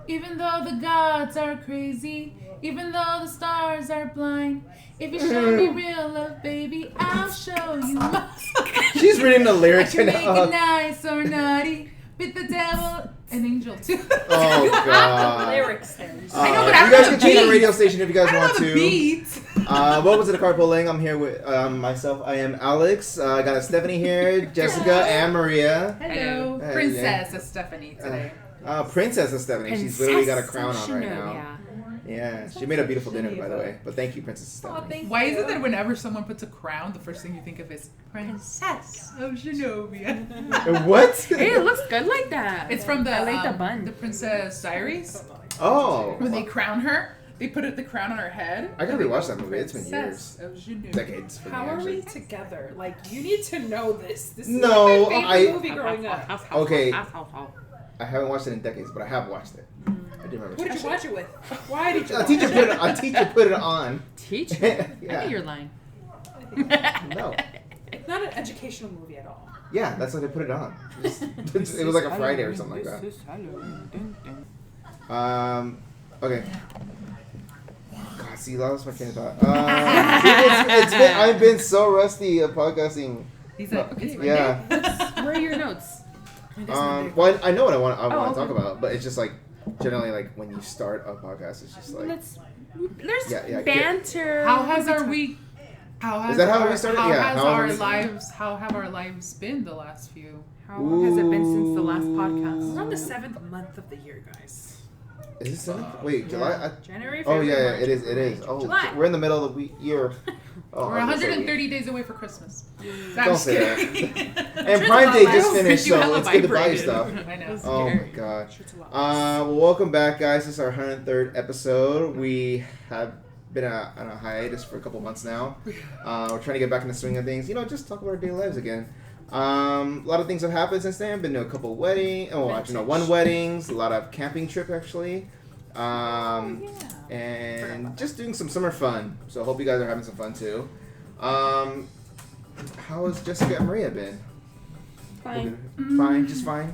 Even though the gods are crazy, even though the stars are blind, if you show me real love, baby, I'll show you mine. She's reading the lyrics I right can make now. it nice or naughty, with the devil, an angel too. Oh, You have the God. lyrics there. I know, but I you don't guys know can the change the beat. radio station if you guys I don't want know the to. beat. Welcome to the Carpool Lane. I'm here with myself. I am Alex. I got a Stephanie here, Jessica, and Maria. Hello, Hey, Princess Stephanie today. Princess of Stephanie. She's literally got a crown on right now. Yeah. Yeah, she made a beautiful dinner, by the way. But thank you, Princess Stephanie. Why is it that whenever someone puts a crown, the first thing you think of is Princess of Genovia? What? Hey, it looks good like that. It's from the I like the bun. the Princess Diaries. Oh. When they crown her, they put the crown on her head. I gotta rewatch that movie. It's been Princess years. of Genovia. Decades for me, How are actually. we together? Like, you need to know this. This is No, like my I- favorite movie growing up. Okay. I haven't watched it in decades, but I have watched it. I do remember. Who did you watch it with? Why did you A watch teacher it? put it. A teacher put it on. Teacher? Yeah. I think you're lying. No. Not an educational movie at all. Yeah, that's why they put it on. It was like a Friday or something like that. Okay. God, see, that was my train of thought. I've been so rusty at podcasting. He's like, okay, Yeah. Where are your notes? Well, I know what I want to okay. talk about, but it's just like generally like when you start a podcast, it's just like There's Yeah, banter. How has our week? How has Is that how our, we started? How Yeah, has how our have we- lives? How have our lives been the last few? How long has it been since the last We're podcast? on the 7th month of the year, guys. is this seven? Wait, July? January, Oh February, yeah, March, it is. It is. April, Oh, July. we're in the middle of the year. Oh, We're I'm so 130 days away for Christmas. Don't say that. that. And Prime Day just Sure, finished, you so hella it's good to buy vibrated. stuff. I know. Oh my Scary. god. Sure, it's a lot. Well, welcome back, guys. This is our 103rd episode. We have been on a hiatus for a couple months now. We're trying to get back in the swing of things. You know, just talk about our daily lives again. A lot of things have happened since then. Been to a couple weddings. Oh, actually, no, one weddings. A lot of camping trip, actually. And just doing some summer fun. So I hope you guys are having some fun, too. How has Jessica and Maria been? Fine. Fine, just fine.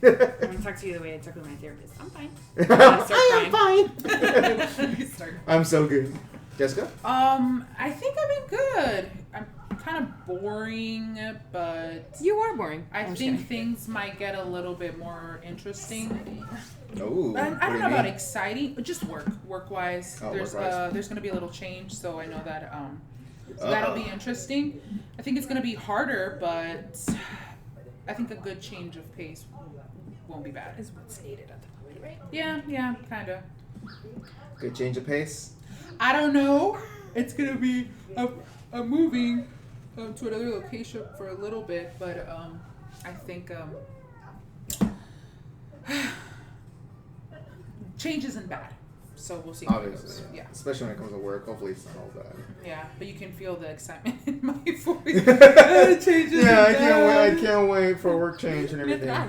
I'm gonna talk to you the way I talk with my therapist. I'm fine. I am fine. You start. I'm so good. Jessica? I think I've been good. I'm kind of boring, but You are boring. I I'm just think kidding. things might get a little bit more interesting. Oh, I don't know about exciting, but just work-wise. Oh, There's work-wise. there's gonna be a little change, so I know that so that'll be interesting. I think it's gonna be harder, but I think a good change of pace won't be bad. Is what's needed at the moment, right? Yeah, kind of. Good change of pace. I don't know. It's gonna be a moving to another location for a little bit, but I think change isn't bad. So we'll see. how it goes. Obviously. Yeah. Especially when it comes to work. Hopefully it's not all bad. Yeah, but you can feel the excitement in my voice. Changes. Yeah, I can't wait for work change and everything. Yeah,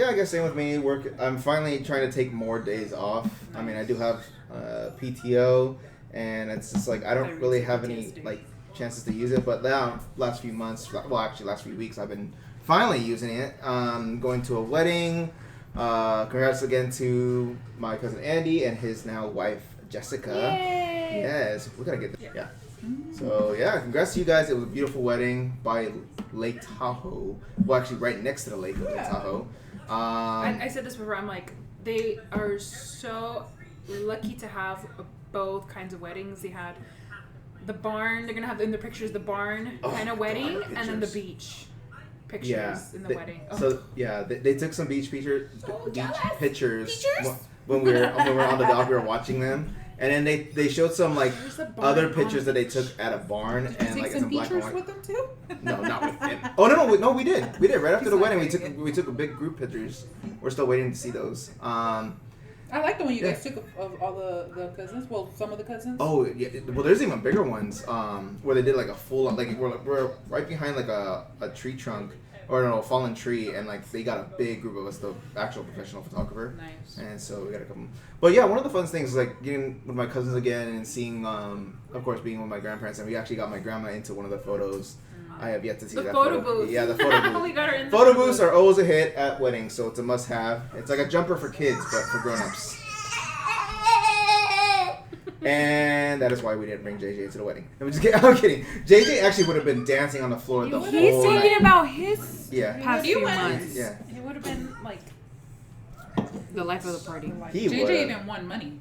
I guess same with me. Work. I'm finally trying to take more days off. I mean, I do have PTO, and it's just like I don't really have any like chances to use it. But now, last few months, well, actually, last few weeks, I've been finally using it. Going to a wedding. Congrats again to my cousin Andy and his now wife Jessica. Yay! Yes, we gotta get this. Yeah. So yeah, congrats to you guys. It was a beautiful wedding by Lake Tahoe. Well, actually, right next to the lake of Lake Tahoe. I said this before. I'm like, they are so lucky to have both kinds of weddings. They had the barn. They're gonna have in the pictures the barn kind of wedding, God, and then the pictures. beach pictures in the wedding. Oh. So yeah, they took some beach pictures jealous. pictures when we were on the dock. We were watching them, and then they showed some like There's a barn other on pictures the that they beach. took at a barn, Did you and take like it's some in black and pictures white. with them too? No, not with him. Oh no, we did. Right after He's the not wedding. very We took a big group pictures. We're still waiting to see those. I like the one you guys took of all the cousins. Well, some of the cousins. Oh yeah. Well, there's even bigger ones. Where they did like a full like we're right behind like a tree trunk or no, a fallen tree, and like they got a big group of us, the actual professional photographer. Nice. And so we got a couple. But yeah, one of the fun things is like getting with my cousins again and seeing, of course, being with my grandparents, and we actually got my grandma into one of the photos. I have yet to see The that photo booth. Yeah, the photo booth. We got her in the Photo booths are always a hit at weddings, so it's a must-have. It's like a jumper for kids, but for grown-ups. And that is why we didn't bring JJ to the wedding. I'm just kidding. I'm kidding. JJ actually would have been dancing on the floor the whole He's night. thinking about his Yeah. past You few went. months. Yeah. It would have been like The life of the party. He JJ would. even won money.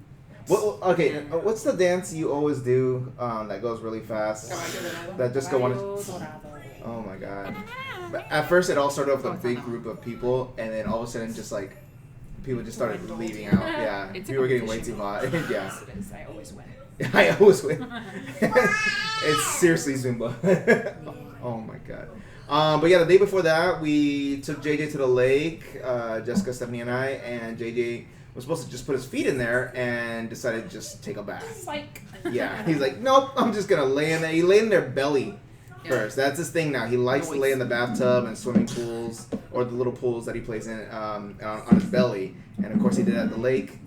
Okay, what's the dance you always do that goes really fast? That just go on. Oh my god. But at first, it all started off with a big group of people, and then all of a sudden, just like people just started leaving out. Yeah, It's a we were getting way too hot. Yeah, I always win. I always win. It's seriously Zumba. Oh my god. But yeah, the day before that, we took JJ to the lake. Jessica, Stephanie, and JJ was supposed to just put his feet in there and decided to just take a bath. Like Yeah, he's like, nope, I'm just gonna lay in there. He lay in their belly first. That's his thing now. He likes to lay in the bathtub and swimming pools or the little pools that he plays in on his belly. And of course, he did it at the lake,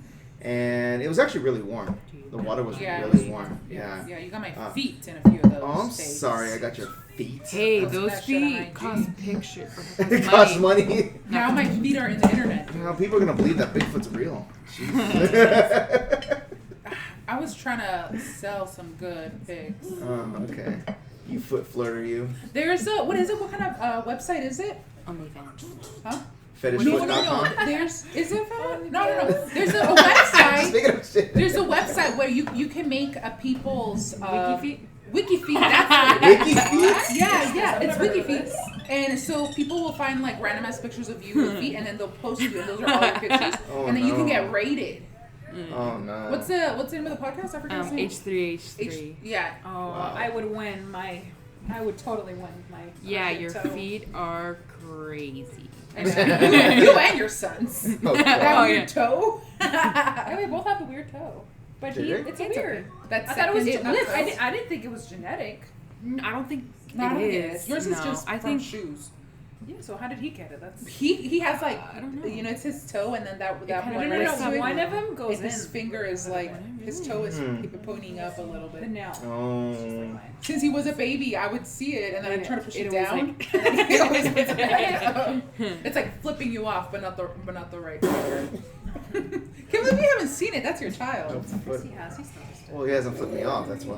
and it was actually really warm. The water was really warm. Yeah. Yeah, you got my feet in a few of those. Oh, I'm states. sorry, I got your feet. Hey, Post those that shit on feet IG. cost pictures. It costs money. Now my feet are in the internet. Now people are gonna believe that Bigfoot's real. Jeez. I was trying to sell some good pics. Okay. You foot flirter, you. There's a, what is it? What kind of website is it? OnlyFans. Huh? Fetishfoot.com. There's, is it? No. There's a website. Speaking of shit. There's a website where you can make a people's Wiki Wikifeet. That's it. Wikifeet? Yeah, it's Wikifeet. And so people will find like random ass pictures of you with feet, and then they'll post you, and those are all your pictures. Oh, and then you can no. get rated. Oh no. What's the name of the podcast? I forget. his name. H3H3. Yeah. oh, Wow. I would win my. I would totally win my. Yeah, my your toe. feet are crazy. you and your sons. Oh, That God. weird toe. Yeah, we both have a weird toe, but JJ? it's It's weird. That's I thought it was. second to none toes. I didn't think it was genetic. I don't think No, I don't it think it is. is. Yours is No, just I from think shoes. Yeah. So how did he get it? That's. He has like I don't know. you know, it's his toe, and then that kinda one No, next no, to it, One of them goes and his in. finger is like his toe is Hmm. pointing up a little The bit. nail. Oh. Since he was a baby, I would see it, and then I'd try to push it, It down. always and then he always puts it back up. It's like flipping you off, but not the right finger. Can't believe you haven't seen it. That's your child. Yes, he has. He's noticed it. Well, he hasn't flipped me off. That's why.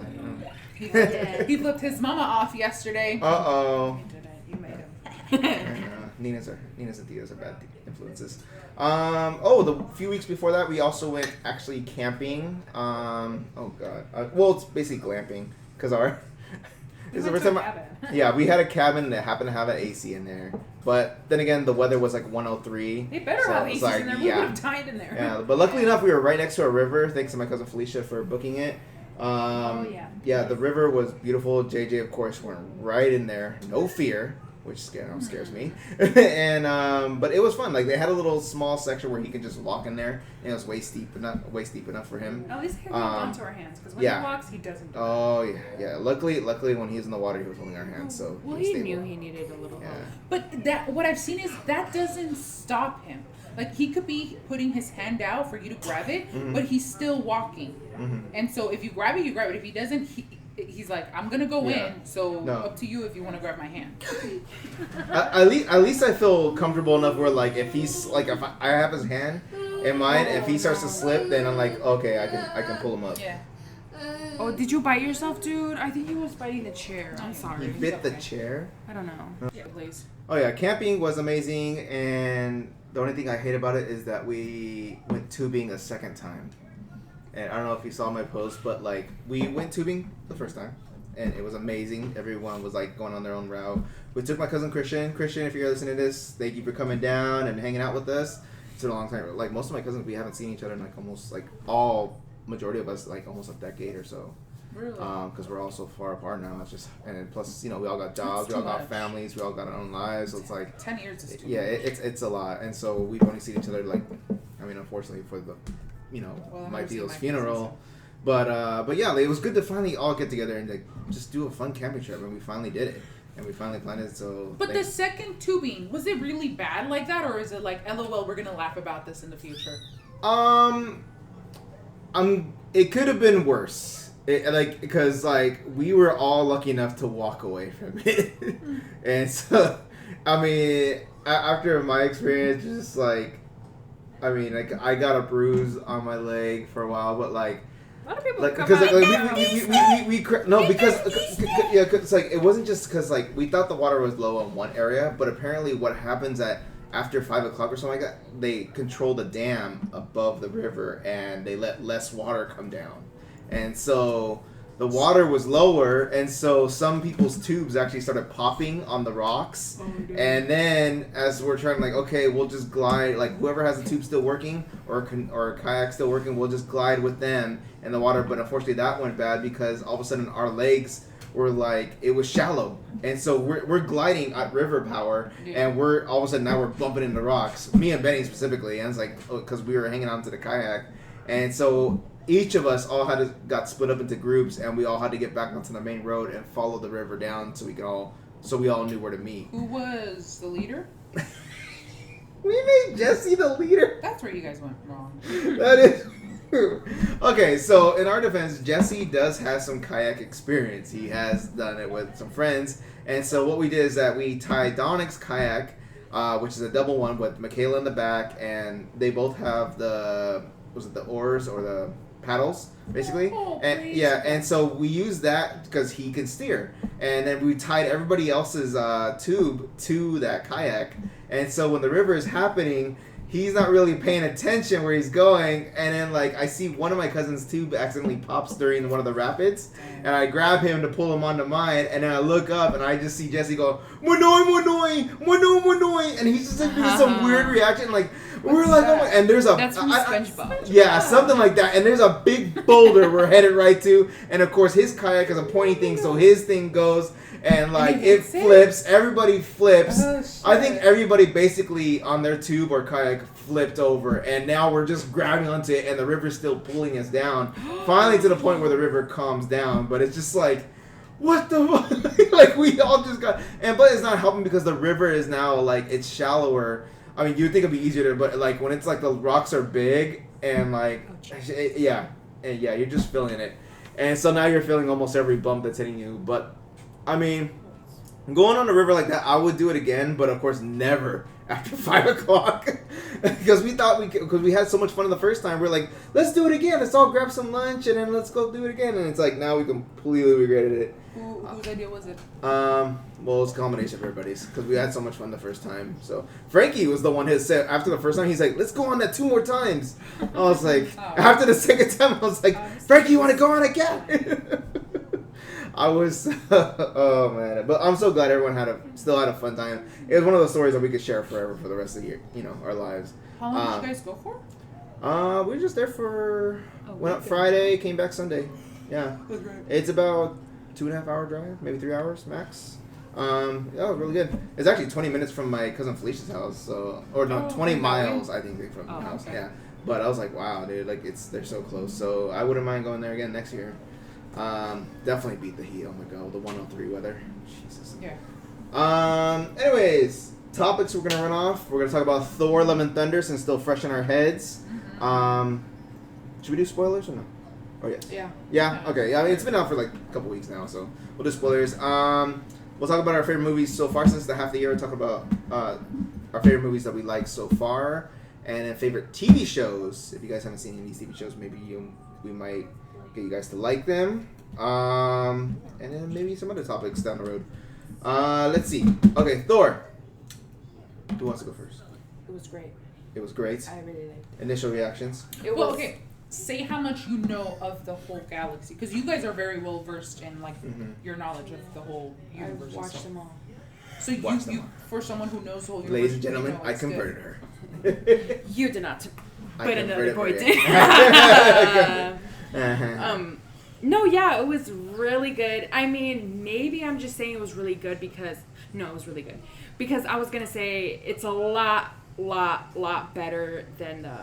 He flipped his mama off yesterday. Uh-oh. You did it. You made him. Nina's and Thea's are bad influences. The few weeks before that, we also went actually camping. Oh god. Well, it's basically glamping because We it's the went first to a time. cabin. Yeah, we had a cabin that happened to have an AC in there, but then again, the weather was like 103. They better so have it was ACs in there. We yeah. would have died in there. Yeah, but luckily enough, we were right next to a river. Thanks to my cousin Felicia for booking it. Yeah. The river was beautiful. JJ, of course, went right in there. No fear, which scares me. And but it was fun. Like they had a little small section where he could just walk in there, and it was waist deep enough for him. At least he held onto our hands because when yeah. he walks, he doesn't. Do Oh yeah. Luckily when he was in the water, he was holding our hands. So Well, was he stable. knew he needed a little help. Yeah. But that what I've seen is that doesn't stop him. Like he could be putting his hand out for you to grab it, but he's still walking. And so if you grab it, you grab it. If he doesn't, he's like, I'm gonna go Yeah. in. So No. up to you if you want to grab my hand. At least I feel comfortable enough where like if he's like if I have his hand in mine, if he starts to slip, then I'm like okay, I can pull him up. Yeah. Oh, did you bite yourself, dude? I think he was biting the chair. I'm He sorry. bit the chair. I don't know. Yeah, please. Oh yeah, camping was amazing, and the only thing I hate about it is that we went tubing a second time. And I don't know if you saw my post, but like we went tubing the first time, and it was amazing. Everyone was like going on their own route. We took my cousin Christian. Christian, if you're listening to this, thank you for coming down and hanging out with us. It's been a long time. Like most of my cousins, we haven't seen each other in like almost like majority of us like almost a decade or so. Really? Because we're all so far apart now. It's just and then plus we all got jobs, we all too got much. families, we all got our own lives. So it's like 10 years is too yeah, much. it's a lot, and so we've only seen each other like, I mean, unfortunately for the, Well, I've my never seen Theo's my funeral, but yeah, it was good to finally all get together and like just do a fun camping trip, and we finally did it, and we finally planned it. So, But the second tubing, was it really bad like that, or is it like, LOL, we're gonna laugh about this in the future? it could have been worse. like, because like we were all lucky enough to walk away from it, and so I mean, after my experience, just like, I mean, like I got a bruise on my leg for a while, but like. A lot of people Like come because out because like it wasn't just because like we thought the water was low on one area, but apparently what happens at after 5 o'clock or something like that, they control the dam above the river and they let less water come down, and so the water was lower, and so some people's tubes actually started popping on the rocks. And then as we're trying, like, okay, we'll just glide, like whoever has the tube still working or a kayak still working, we'll just glide with them in the water. But unfortunately that went bad because all of a sudden our legs were like, it was shallow, and so we're gliding at river power, and we're all of a sudden now we're bumping into rocks, me and Benny specifically, and it's like because we were hanging on to the kayak, and so each of us all got split up into groups, and we all had to get back onto the main road and follow the river down so we all knew where to meet. Who was the leader? We made Jesse the leader. That's where you guys went wrong. That is true. Okay, so in our defense, Jesse does have some kayak experience. He has done it with some friends, and so what we did is that we tied Dominic's kayak, which is a double one with Michaela in the back, and they both have the oars or the paddles, basically. And so we used that because he can steer, and then we tied everybody else's tube to that kayak, and so when the river is happening, he's not really paying attention where he's going, and then like I see one of my cousin's tube accidentally pops during one of the rapids, and I grab him to pull him onto mine, and then I look up and I just see Jesse go Monoy, and he's just like doing some weird reaction, like we're like, oh my, and there's a That's from SpongeBob. yeah, something like that, and there's a big boulder we're headed right to, and of course his kayak is a pointy thing, so his thing goes. And like it flips, everybody flips. I think everybody basically on their tube or kayak flipped over, and now we're just grabbing onto it, and the river's still pulling us down. Finally, to the point where the river calms down, but it's just like, what the fuck? Like we all just got, but it's not helping because the river is now like it's shallower. I mean, you'd think it'd be easier to, but like when it's like the rocks are big and like, you're just feeling it, and so now you're feeling almost every bump that's hitting you, but. I mean, going on a river like that, I would do it again, but of course never after 5 o'clock. Because we had so much fun the first time. We're like, let's do it again. Let's all grab some lunch and then let's go do it again. And it's like, now we completely regretted it. Whose idea was it? Well, it's a combination of everybody's because we had so much fun the first time. So Frankie was the one who said after the first time, he's like, let's go on that 2 more times. I was like, after the second time, I was like, Frankie, you want to go on again? I was, oh man, but I'm so glad everyone still had a fun time. It was one of those stories that we could share forever for the rest of the year, our lives. How long did you guys go for? We were just there went up Friday, came back Sunday. Yeah, it's about 2.5 hour drive, maybe 3 hours max. Really good. It's actually 20 minutes from my cousin Felicia's house, 20 miles I think from the house. Okay. Yeah, but I was like, wow, dude, like they're so close. So I wouldn't mind going there again next year. Definitely beat the heat. Oh my god, the 103 weather. Jesus. Yeah. Anyways, topics we're gonna run off. We're gonna talk about Thor Love Thunder since it's still fresh in our heads. Should we do spoilers or no? Oh yes. Yeah. Yeah. Okay. Yeah. I mean, it's been out for like a couple weeks now, so we'll do spoilers. We'll talk about our favorite movies so far since the half of the year. We'll talk about our favorite movies that we like so far, and then favorite TV shows. If you guys haven't seen any of these TV shows, maybe we might get you guys to like them, and then maybe some other topics down the road. Let's see. Okay, Thor. Who wants to go first? It was great. It was great. I really liked it. Initial reactions. Okay. Say how much you know of the whole galaxy, because you guys are very well versed in like your knowledge of the whole universe. I've watched them all. So you for someone who knows the whole universe, ladies and gentlemen, I converted her. You did not, but another boy did. No, yeah, it was really good. I mean, maybe I'm just saying it was really good because it was really good because I was gonna say it's a lot better than the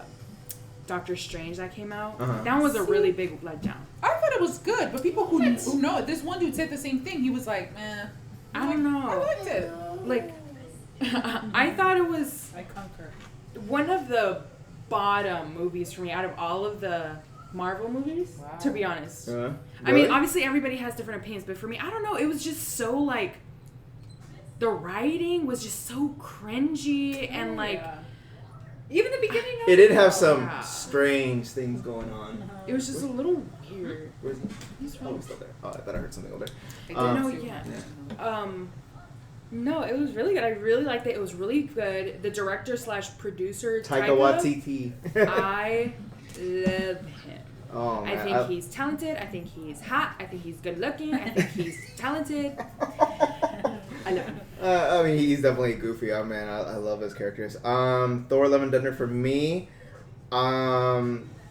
Doctor Strange that came out. That one was a really big letdown. I thought it was good, but people who know it, this one dude said the same thing. He was like, man, I don't know. I liked it. Like, I thought it was I concur. one of the bottom movies for me out of all of the Marvel movies. Wow. To be honest, Really? I mean, obviously everybody has different opinions, but for me, I don't know. It was just so like the writing was just so cringy and like. Yeah. Even the beginning of It did have some Yeah. strange things going on. It was just a little weird. Where's he? He's Oh, he's still there. Oh, I thought I heard something over there. They Um, did No, too. yeah. No, it was really good. I really liked it. It was really good. The director / producer Taika Waititi. I love him. Oh, man. I think he's talented. I think he's hot. I think he's good looking. I think he's talented. I love him. I mean, he's definitely goofy. Oh man, I love his characters. Thor Love Thunder for me.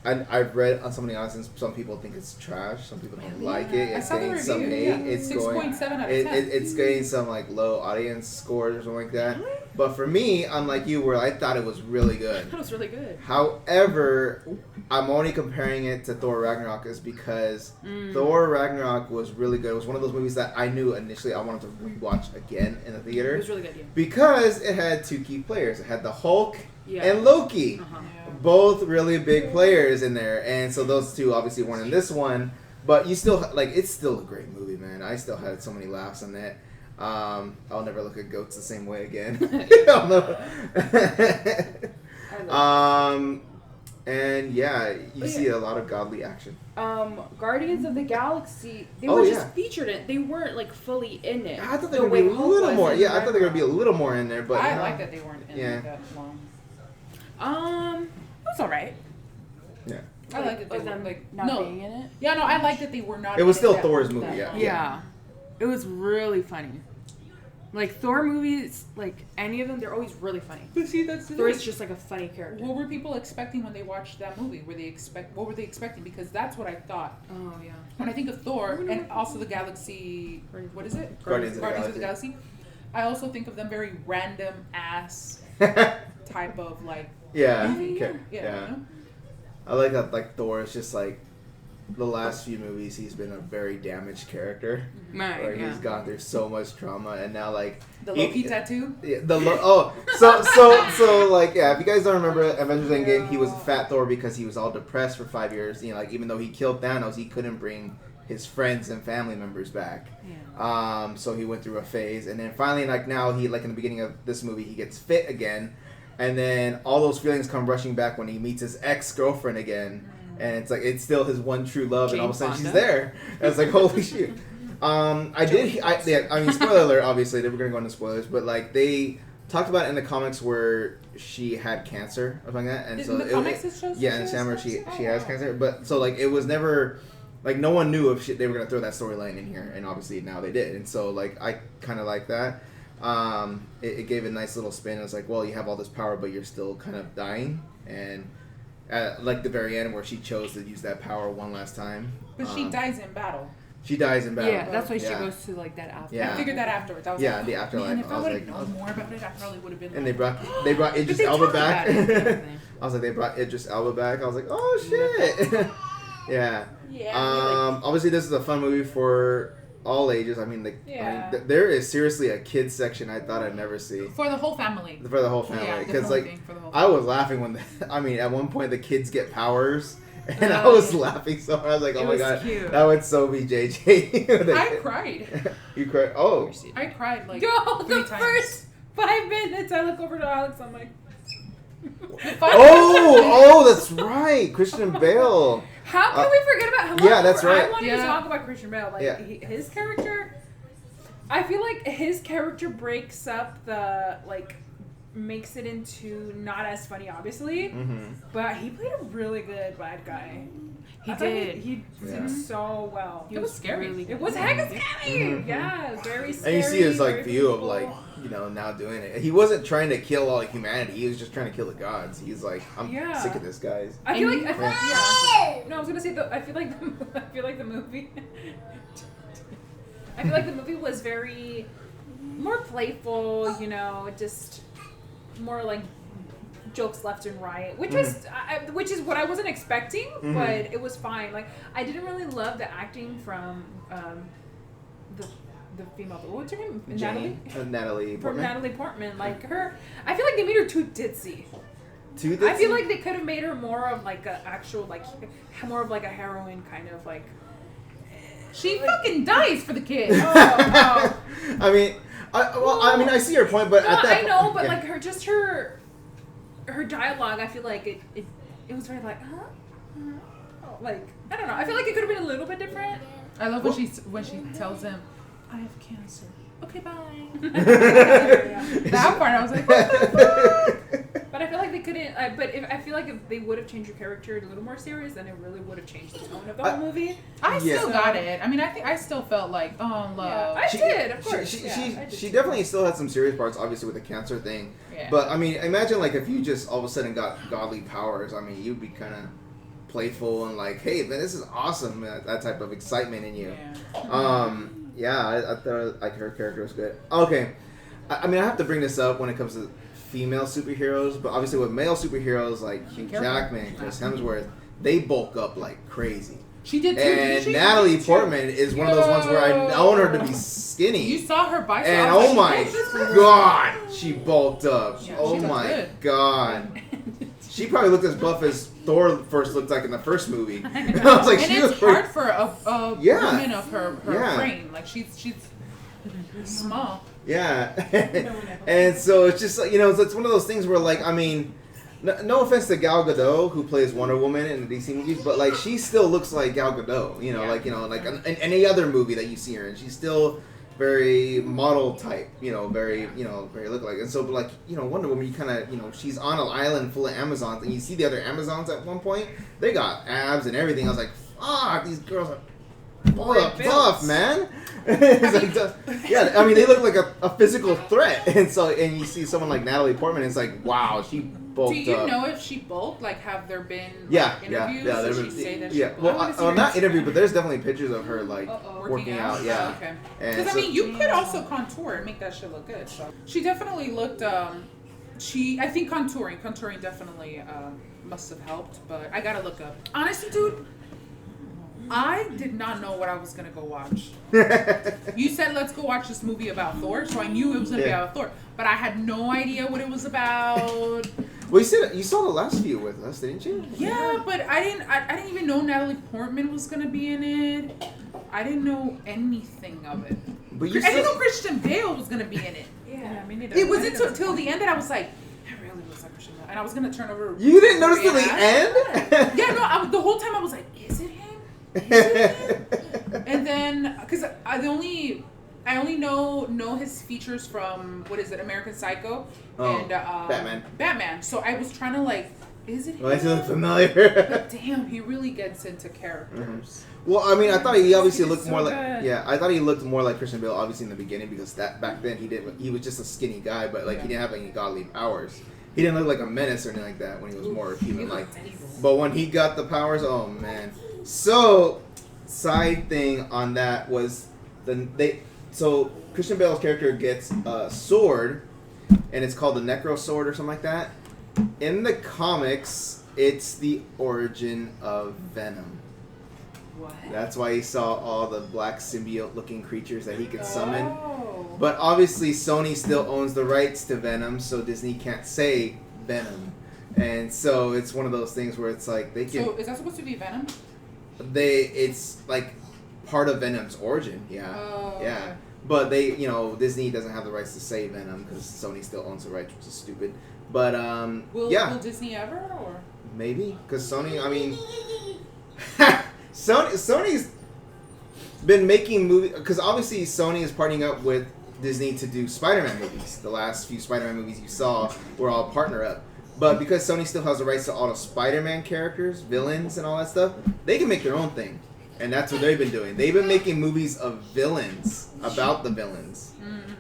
I've read on some of the audiences, some people think it's trash. Some people don't like it. I It's saw the getting some review, hate. yeah. It's 6.7 out of 10. It's getting some like low audience scores or something like that. But for me, unlike you, where I thought it was really good. That was really good. However, I'm only comparing it to Thor Ragnarok is because Thor Ragnarok was really good. It was one of those movies that I knew initially I wanted to rewatch again in the theater. It was really good, yeah. Because it had two key players. It had the Hulk Yeah. and Loki. Uh-huh. Both really big players in there. And so those two obviously weren't in this one. But you still, like, it's still a great movie, man. I still had so many laughs on that. I'll never look at goats the same way again. I'll never- and yeah, you see a lot of godly action. Guardians of the Galaxy, they Oh, were yeah. just featured in it. They weren't like fully in it. I thought they The were going to be a way Hulk little was more. in Yeah, I thought they were going to be a Ragnarok. little more in there. But I no. like that they weren't in Yeah. that long. It was alright. Yeah. I like that they With were them like not no. being in it. Yeah, no, I like that they were not. It was in still that- Thor's movie, that- yeah. It was really funny. Like Thor movies, like any of them, they're always really funny. But see, that's the Thor thing. is just like a funny character. What were people expecting when they watched that movie? What were they expecting? Because that's what I thought. Oh yeah. When I think of Thor and also the Galaxy, what is it? Guardians of the of the Galaxy. I also think of them very random ass type of like. Yeah. movie. Okay. Yeah. Yeah. You know? I like that, like, Thor is just, like, the last few movies, he's been a very damaged character. Right. Where Yeah. he's gone through so much trauma, and now, like... The Loki tattoo. Yeah, so, like, yeah, if you guys don't remember Avengers Endgame, he was Fat Thor because he was all depressed for 5 years. You know, like, even though he killed Thanos, he couldn't bring his friends and family members back. Yeah. So he went through a phase, and then finally, like, now he, like, in the beginning of this movie, he gets fit again. And then all those feelings come rushing back when he meets his ex-girlfriend again. And it's like, it's still his one true love, and all of a sudden she's there. And it's like, holy shit. I mean, spoiler alert, obviously, we're going to go into spoilers, but like, they talked about it in the comics where she had cancer or something like that. And so In the comics it shows yeah, that in she has Summer, she cancer? has Oh, cancer. But so, like, it was never, like, no one knew if they were going to throw that storyline in here. And obviously now they did. And so, like, I kind of like that. It gave a nice little spin. It was like, well, you have all this power, but you're still kind of dying. And at, like, the very end where she chose to use that power one last time. But she dies in battle. She dies in battle. Yeah, that's why she Yeah. goes to like that after. Yeah. I figured that afterwards. I was Yeah, like, the afterlife. Man, if I I was would like, have known more about it, I probably would have been. and like, they brought Idris they Elba talked back. about it. I was like, they brought Idris Elba back. I was like, oh shit. Yeah. Obviously, this is a fun movie for all ages. I mean, there is seriously a kids section I thought I'd never see for the whole family. for the whole family. Yeah, Because definitely like, for the whole I was laughing when at one point the kids get powers. And I was laughing so hard. I was like, oh It my was god, cute. that would so be JJ. I cried. You cried? Oh. I cried like Yo, 3 the times. first 5 minutes, I look over to Alex. I'm like, Oh, that's right. Christian Bale. how can we forget about him? Yeah, that's right. I wanted to Yeah. talk about Christian Bale. Like Yeah. his character, I feel like his character breaks up the like, makes it into not as funny, obviously, Mm-hmm. but he played a really good bad guy. He I thought did. He Yeah. did so well. It was scary. really It was hecka scary. Mhm. Yeah, very And scary. you see his like very view of painful. like, you know, now doing it. He wasn't trying to kill all of humanity. He was just trying to kill the gods. He's like, I'm Yeah. sick of this, guys. I feel And like you- yeah. No, I was gonna say I feel like the movie. I feel like the movie was very more playful. You know, just more like jokes left and right, which was which is what I wasn't expecting, Mhm. but it was fine. Like I didn't really love the acting from the female. What's her name? Natalie. Natalie From Portman. Natalie Portman, like her, I feel like they made her too ditzy. too ditzy. I feel like they could have made her more of like a actual like more of like a heroine kind of like. She fucking dies for the kid. Oh. I mean, I see your point, but at that I know, but like her dialogue, I feel like it was very like, like I don't know. I feel like it could have been a little bit different. I love when she tells him, "I have cancer." Okay, bye. That part, I was like, what the fuck? But I feel like they couldn't. I feel like if they would have changed her character a little more serious, then it really would have changed the tone of the whole movie. I still got it. I mean, I still felt like, oh, love. Yeah, I did, of course. She definitely still had some serious parts, obviously with the cancer thing. Yeah. But I mean, imagine like if you just all of a sudden got godly powers. I mean, you'd be kind of playful and like, hey, man, this is awesome. That type of excitement in you. Yeah. I thought like her character was good. Okay, I mean, I have to bring this up when it comes to female superheroes, but obviously with male superheroes like Hugh Jackman, Chris Hemsworth, they bulk up like crazy. She did too. And Natalie Portman is one of those ones where I known her to be skinny. You saw her biceps. And oh my god, she bulked up. Yeah, oh she my good. god. She probably looked as buff as Thor first looked like in the first movie. I was like, and it's hard for a woman of her frame. Like she's small. Yeah. And so it's just like, it's one of those things where like, I mean, no offense to Gal Gadot, who plays Wonder Woman in the DC movies, but like she still looks like Gal Gadot, like in any other movie that you see her in. She's still very model type, very look like. And so, but like, Wonder Woman, you kind of, she's on an island full of Amazons, and you see the other Amazons at one point, they got abs and everything. I was like, fuck, these girls are buff, man. It's like, yeah, I mean, they look like a physical threat. And you see someone like Natalie Portman, it's like, wow, she bulked up. Do you know if she bulked? Like, have there been interviews? Yeah. Does she say that she bulked? Well, not interview, but there's definitely pictures of her like working out. Yeah. Okay. Because I mean, you could also contour and make that shit look good. So she definitely looked. I think contouring definitely must have helped. But I gotta look up. Honestly, dude, I did not know what I was gonna go watch. You said let's go watch this movie about Thor, so I knew it was gonna be about Thor, but I had no idea what it was about. Well, you said you saw the last few with us, didn't you? Yeah, but I didn't even know Natalie Portman was gonna be in it. I didn't know anything of it. But I didn't know Christian Bale was gonna be in it. Yeah, me neither. It was until the end that I was like, that really looks like Christian Bale, and I was gonna turn over. You didn't notice till the end? Yeah, no. The whole time I was like, is it him? And then, because I only know his features from American Psycho and Batman. So I was trying to like, is it him? Well, I look familiar. But damn, he really gets into characters. Mm-hmm. Well, I mean, I thought he obviously looked more good. I thought he looked more like Christian Bale, obviously in the beginning, because back then he was just a skinny guy, but like he didn't have any godly powers. He didn't look like a menace or anything like that when he was more human-like. But when he got the powers, oh man. So, side thing on that was so Christian Bale's character gets a sword, and it's called the Necro Sword or something like that. In the comics, it's the origin of Venom. What? That's why he saw all the black symbiote-looking creatures that he could summon. But obviously, Sony still owns the rights to Venom, so Disney can't say Venom. And so it's one of those things where it's like they can. So is that supposed to be Venom? It's like part of Venom's origin, yeah. Oh, yeah. okay. But Disney doesn't have the rights to say Venom because Sony still owns the rights, which is stupid. But will Disney ever, or maybe because Sony? I mean, Sony's been making movies because obviously Sony is partnering up with Disney to do Spider-Man movies. The last few Spider-Man movies you saw were all partner up. But because Sony still has the rights to all the Spider-Man characters, villains, and all that stuff, they can make their own thing. And that's what they've been doing. They've been making movies of villains, about the villains.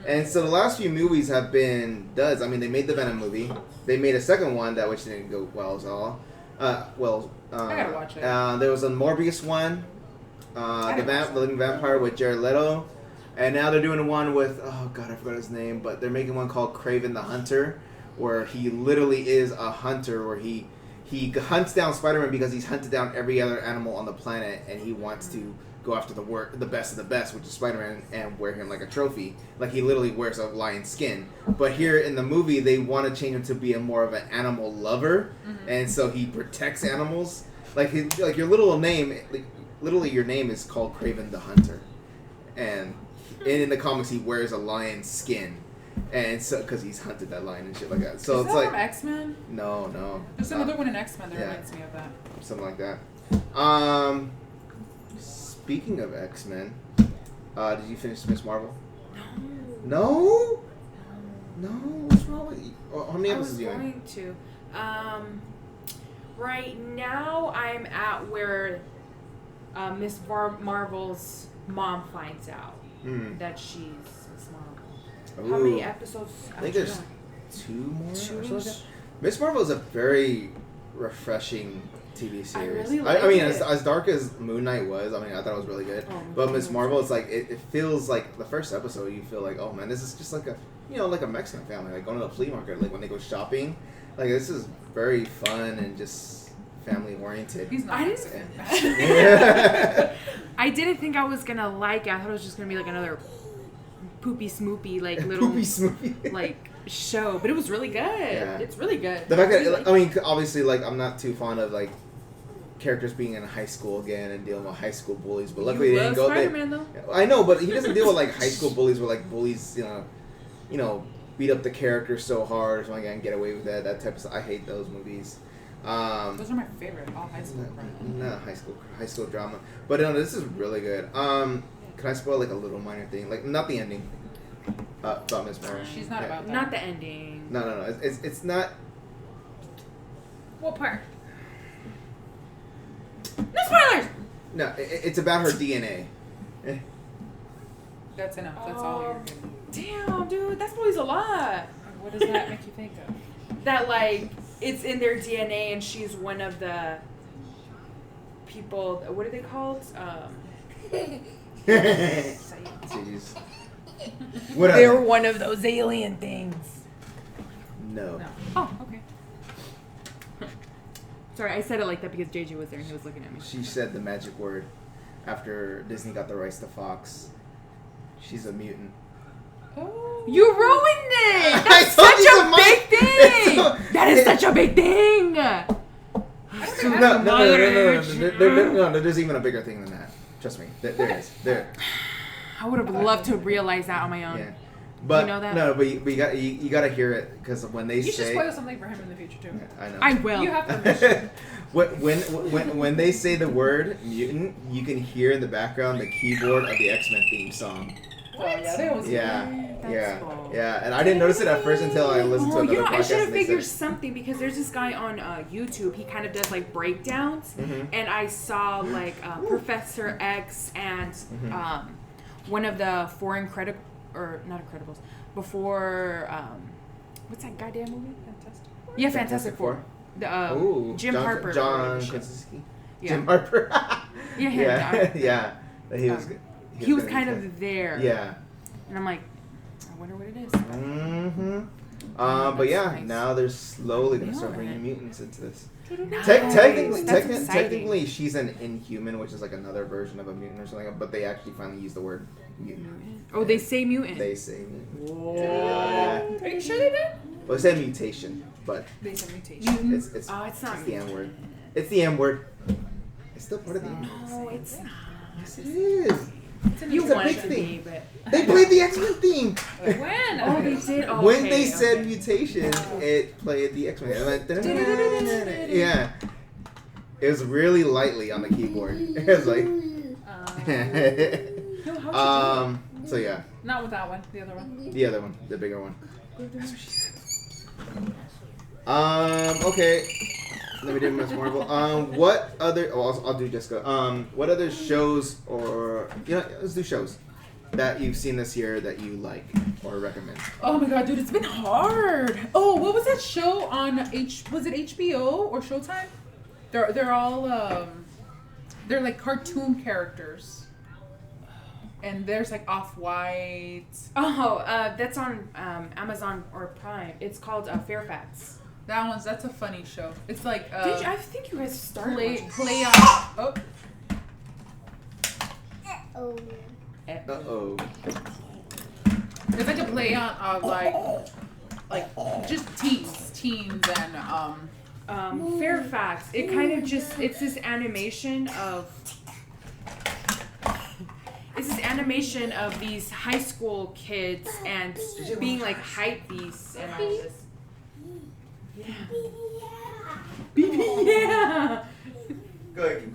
And so the last few movies have been duds. I mean, they made the Venom movie. They made a second one that which didn't go well at all. I gotta watch it. There was a Morbius one, the Living Vampire with Jared Leto. And now they're doing one with, oh god, I forgot his name, but they're making one called Kraven the Hunter, where he literally is a hunter, where he he hunts down Spider-Man because he's hunted down every other animal on the planet, and he wants to go after the best of the best, which is Spider-Man, and wear him like a trophy. Like, he literally wears a lion's skin. But here in the movie, they want to change him to be more of an animal lover, and so he protects animals. Like, your little name, like, literally your name is called Kraven the Hunter. And in the comics, he wears a lion's skin. And so, because he's hunted that lion and shit like that. So is it's that like from X-Men? No. There's another one in X-Men that reminds me of that. Something like that. Speaking of X-Men, did you finish Miss Marvel? No. No. What's wrong with you? How many episodes are you in? I was going to. Right now, I'm at where Miss Marvel's mom finds out that she's Miss Marvel. Ooh. How many episodes? I think there's 2 more. Two-ish? Miss Marvel is a very refreshing TV series. I really like I mean, it. as dark as Moon Knight was, I mean, I thought it was really good. Oh, But Miss Marvel, it's like it feels like the first episode. You feel like, oh man, this is just like like a Mexican family, like going to the flea market, like when they go shopping. Like, this is very fun and just family oriented. He's not I Mexican. I didn't think I was gonna like it. I thought it was just gonna be like another poopy smoopy like little Poopy Smoopy. like show, but it was really good. Yeah. It's really good. The fact really that, I mean, obviously, like, I'm not too fond of, like, characters being in high school again and dealing with high school bullies, but luckily you they love didn't go there. Spider-Man though. I know, but he doesn't deal with, like, high school bullies where, like, bullies, you know, beat up the character so hard or something and get away with that type of stuff. I hate those movies. Those are my favorite, all high school crime. Not high school drama. But no, this is really good. Can I spoil, like, a little minor thing? Like, not the ending. About Miss Marvel. She's not about that. Not the ending. No. It's not. What part? No spoilers. No, it's about her DNA. That's enough. That's all you're getting. Damn, dude, that spoils a lot. What does that make you think of? That like it's in their DNA, and she's one of the people. What are they called? Jeez. What They're one of those alien things. No. Oh, okay. Sorry, I said it like that because JJ was there and he was looking at me. She said the magic word after Disney got the rights to Fox. She's a mutant. Oh. You ruined it! I That's told such you a the big thing! so- That is such a big thing! No, there's even a bigger thing than that. Trust me. There is. There. I would have loved to realize that on my own. Yeah. But You know that? no, but you got to hear it because when they You say should spoil something for him in the future too. I know. I will. You have permission. when they say the word mutant, you can hear in the background the keyboard of the X-Men theme song. Oh, yeah, they always Yeah, cool. yeah, and I didn't notice it at first until I listened to Oh, another you know, podcast. I should have and they figured said- something because there's this guy on YouTube. He kind of does like breakdowns, and I saw like Professor X and one of the four Incredibles, or not Incredibles, before what's that goddamn movie? Fantastic. Yeah, Fantastic Four. The Ooh, Jim Harper. John shit. Krasinski. Yeah. Jim Harper. Yeah, him, yeah, John. yeah. He was. He was gonna kind be of there. Yeah. And I'm like, I wonder what it is. Mm-hmm. But yeah, nice. now they're slowly gonna start Know bringing it. mutants into this. Nice. Technically, That's exciting. technically, she's an Inhuman, which is like another version of a mutant or something. But they actually finally use the word mutant. Oh, they say mutant. They say mutant. Whoa. Yeah. Are you sure they did? Well, they say mutation, but They said mutation. it's Oh, it's not the M word. It's the M word. It's still part of the M word. No, it's not. Yes, it is. You It's a want big it to thing. be, but They played the X-Men theme. When? oh, they did. Oh, When okay, they said okay. mutation, it played the X-Men. And like, yeah. It was really lightly on the keyboard. It was like. No, how'd you do it? So yeah, Not with that one. The other one. the other one, the bigger one. That's what she said. Okay. Let me do Miss Marvel. What other? Oh, I'll do Jessica. What other shows or let's do shows that you've seen this year that you like or recommend? Oh my god, dude, it's been hard. Oh, what was that show on was it HBO or Showtime? They're all they're like cartoon characters. And there's like Off-White. Oh, that's on Amazon or Prime. It's called Fairfax. That's a funny show. It's like I think you guys started play on. Oh. Uh-oh. It's like a play on like just teams and Fairfax. It kind of just it's this animation of these high school kids and being like hype beasts and all this. Yeah. BB, yeah. Go ahead.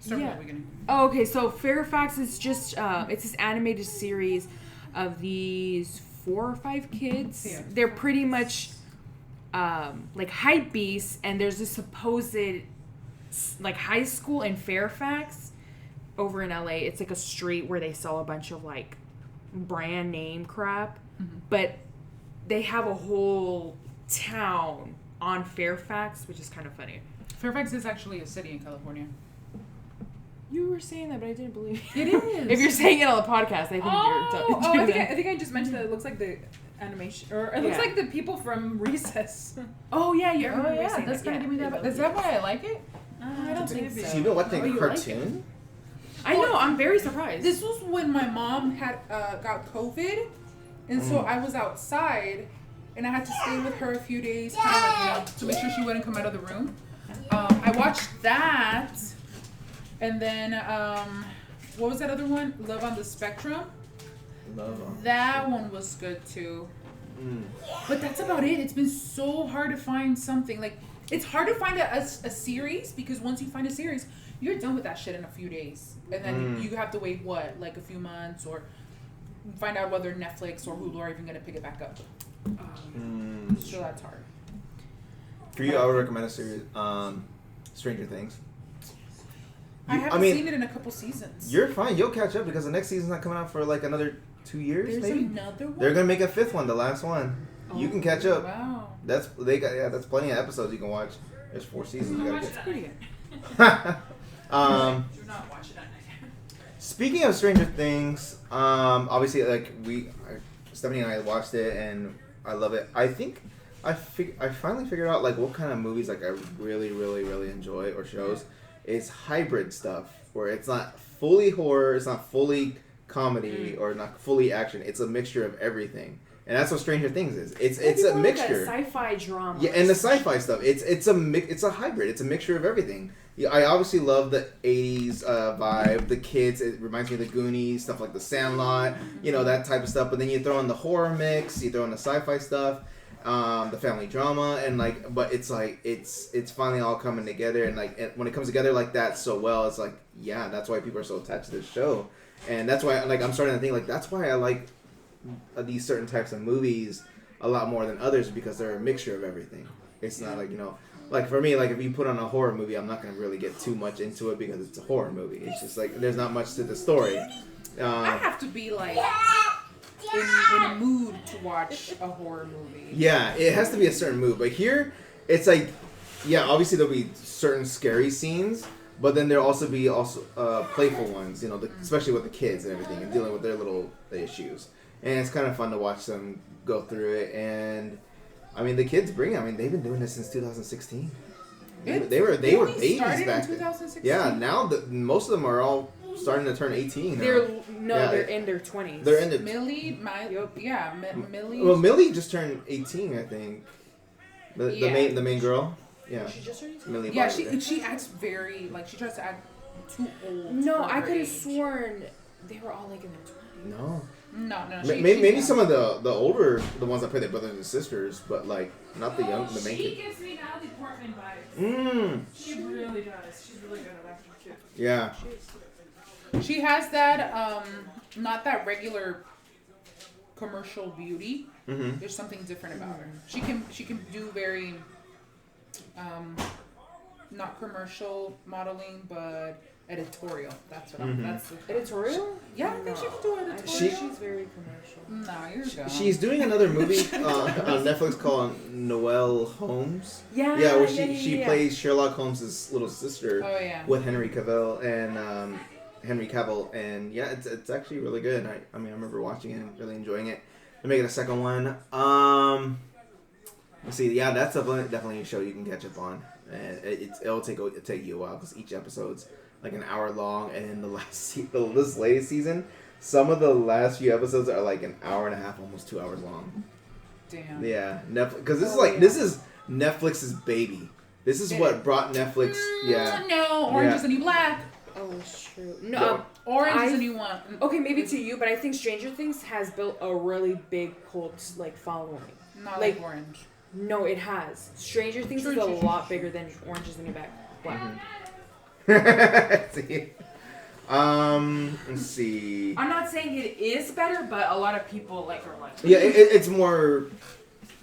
Start yeah. from the beginning. Oh, okay. So Fairfax is just it's this animated series of these 4 or 5 kids. Yeah. They're pretty much like hype beasts, and there's a supposed like high school in Fairfax over in LA. It's like a street where they sell a bunch of like brand name crap, but they have a whole town on Fairfax, which is kind of funny. Fairfax is actually a city in California. You were saying that, but I didn't believe it. It is. If you're saying it on the podcast, I think you're I think I just mentioned that it looks like the animation, or it looks like the people from Recess. Oh yeah, you're. Oh yeah, that's gonna give me that. Is that why I like it? I don't think so. So you know what thing? you Cartoon? I know. I'm very surprised. This was when my mom had got COVID, and so I was outside, and I had to stay with her a few days, kind of like, to make sure she wouldn't come out of the room. I watched that, and then what was that other one? Love on the Spectrum. That one was good too. But that's about it. It's been so hard to find something. Like, it's hard to find a series, because once you find a series, you're done with that shit in a few days. And then you have to wait, like a few months, or find out whether Netflix or Hulu are even going to pick it back up. So that's hard. For you, I would recommend a series, Stranger Things. I haven't seen it in a couple seasons. You're fine. You'll catch up, because the next season's not coming out for like another 2 years. There's maybe another one? They're gonna make a 5th one, the last one. You can catch up. Wow. That's plenty of episodes you can watch. There's 4 seasons. You gotta get. pretty good. Do not watch it at night. Speaking of Stranger Things, obviously, like Stephanie and I watched it, and I love it. I think I finally figured out like what kind of movies like I really, really, really enjoy, or shows. It's hybrid stuff where it's not fully horror, it's not fully comedy, or not fully action. It's a mixture of everything, and that's what Stranger Things is. It's a mixture. Like a sci-fi drama. Yeah, and the sci-fi stuff. It's a hybrid. It's a mixture of everything. Yeah, I obviously love the 80s vibe, the kids. It reminds me of the Goonies, stuff like the Sandlot, that type of stuff. But then you throw in the horror mix, you throw in the sci-fi stuff, the family drama, and but it's like it's finally all coming together. And when it comes together like that so well, it's like, yeah, that's why people are so attached to this show, and that's why I'm starting to think that's why I like these certain types of movies a lot more than others, because they're a mixture of everything. It's not like for me, if you put on a horror movie, I'm not going to really get too much into it because it's a horror movie. It's just there's not much to the story. I have to be in a mood to watch a horror movie. Yeah, it has to be a certain mood. But here, it's obviously there'll be certain scary scenes, but then there'll also be playful ones, especially with the kids and everything, and dealing with their little issues. And it's kind of fun to watch them go through it. And I mean, the kids bring it. They've been doing this since 2016. They were babies back then. 2016? Yeah, now most of them are all starting to turn 18. They're in their 20s. They're in their Millie, Millie. Well, Millie just turned 18, I think. The main girl. Yeah. She just turned 18? Millie. Yeah, she acts very she tries to act too old. No, I could have sworn they were all in their 20s. No. No. Maybe some of the older, the ones that play their brothers and sisters, but not the young, the main kid. She gives me Natalie Portman vibes. She really does. She's really good at acting too. Yeah. She has that not that regular commercial beauty. Mm-hmm. There's something different about her. She can do very not commercial modeling, but editorial. That's what that's the editorial? Yeah, I think she can do editorial. She's very commercial. No, you're dumb. She's doing another movie on Netflix called Noelle Holmes. Yeah, where she plays Sherlock Holmes' little sister. Oh yeah. With Henry Cavill, and yeah, it's actually really good. I remember watching it and really enjoying it. They're making a second one. See, yeah, that's definitely a show you can catch up on, and it'll take you a while because each episode's like an hour long, and in this latest season, some of the last few episodes are like an hour and a half, almost 2 hours long. Damn. Yeah, Netflix, because this is Netflix's baby. This is what brought Netflix. Yeah. No, Orange is the New Black. Oh, it's true. No, Orange is the new one. Okay, maybe to you, but I think Stranger Things has built a really big cult like following. Not like Orange. No, it has. Stranger Things is a lot bigger than Orange is the New Black. See. Let's see. I'm not saying it is better, but a lot of people are like. Yeah, it's more.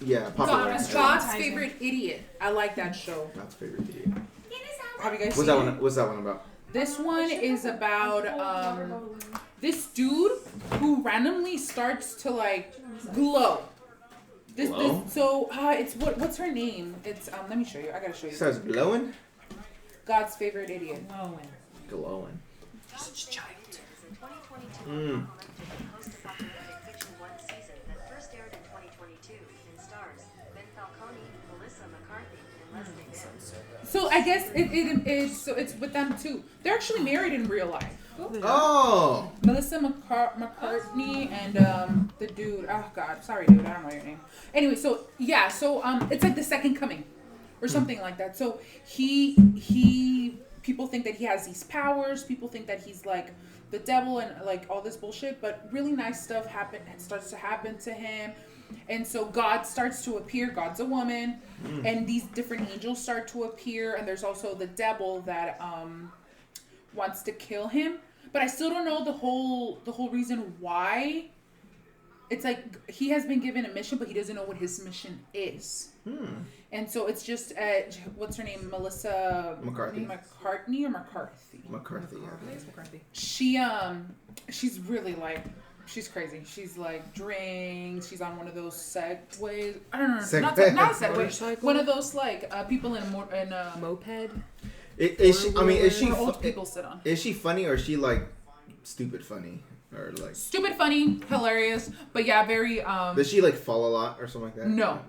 Yeah, popular. God's Favorite Idiot. I like that show. God's Favorite Idiot. Have you guys seen it? What's that one about? This one is about this dude who randomly starts to like glow. Glow? It's what's her name? It's let me show you. I gotta show you. Starts glowing. God's Favorite Idiot. Glowing. Such a child. Mm. So I guess it's with them too. They're actually married in real life. Oh. Melissa McCartney and the dude. Oh God, sorry dude, I don't know your name. Anyway, it's like the second coming, or something like that. So he people think that he has these powers. People think that he's like the devil and like all this bullshit. But really nice stuff starts to happen to him. And so God starts to appear. God's a woman, and these different angels start to appear. And there's also the devil that wants to kill him. But I still don't know the whole reason why. It's like he has been given a mission, but he doesn't know what his mission is. And so it's just what's her name, Melissa McCarthy. McCartney or McCarthy. McCarthy. Yeah. It's McCarthy. She's really like. She's crazy. She's like drinks. She's on one of those segways. I don't know. Not segway. One of those like people in a moped. Is she? I mean, is she? Old people sit on. Is she funny or is she like stupid funny or like? Stupid funny, hilarious, but yeah, very. Does she like fall a lot or something like that? No.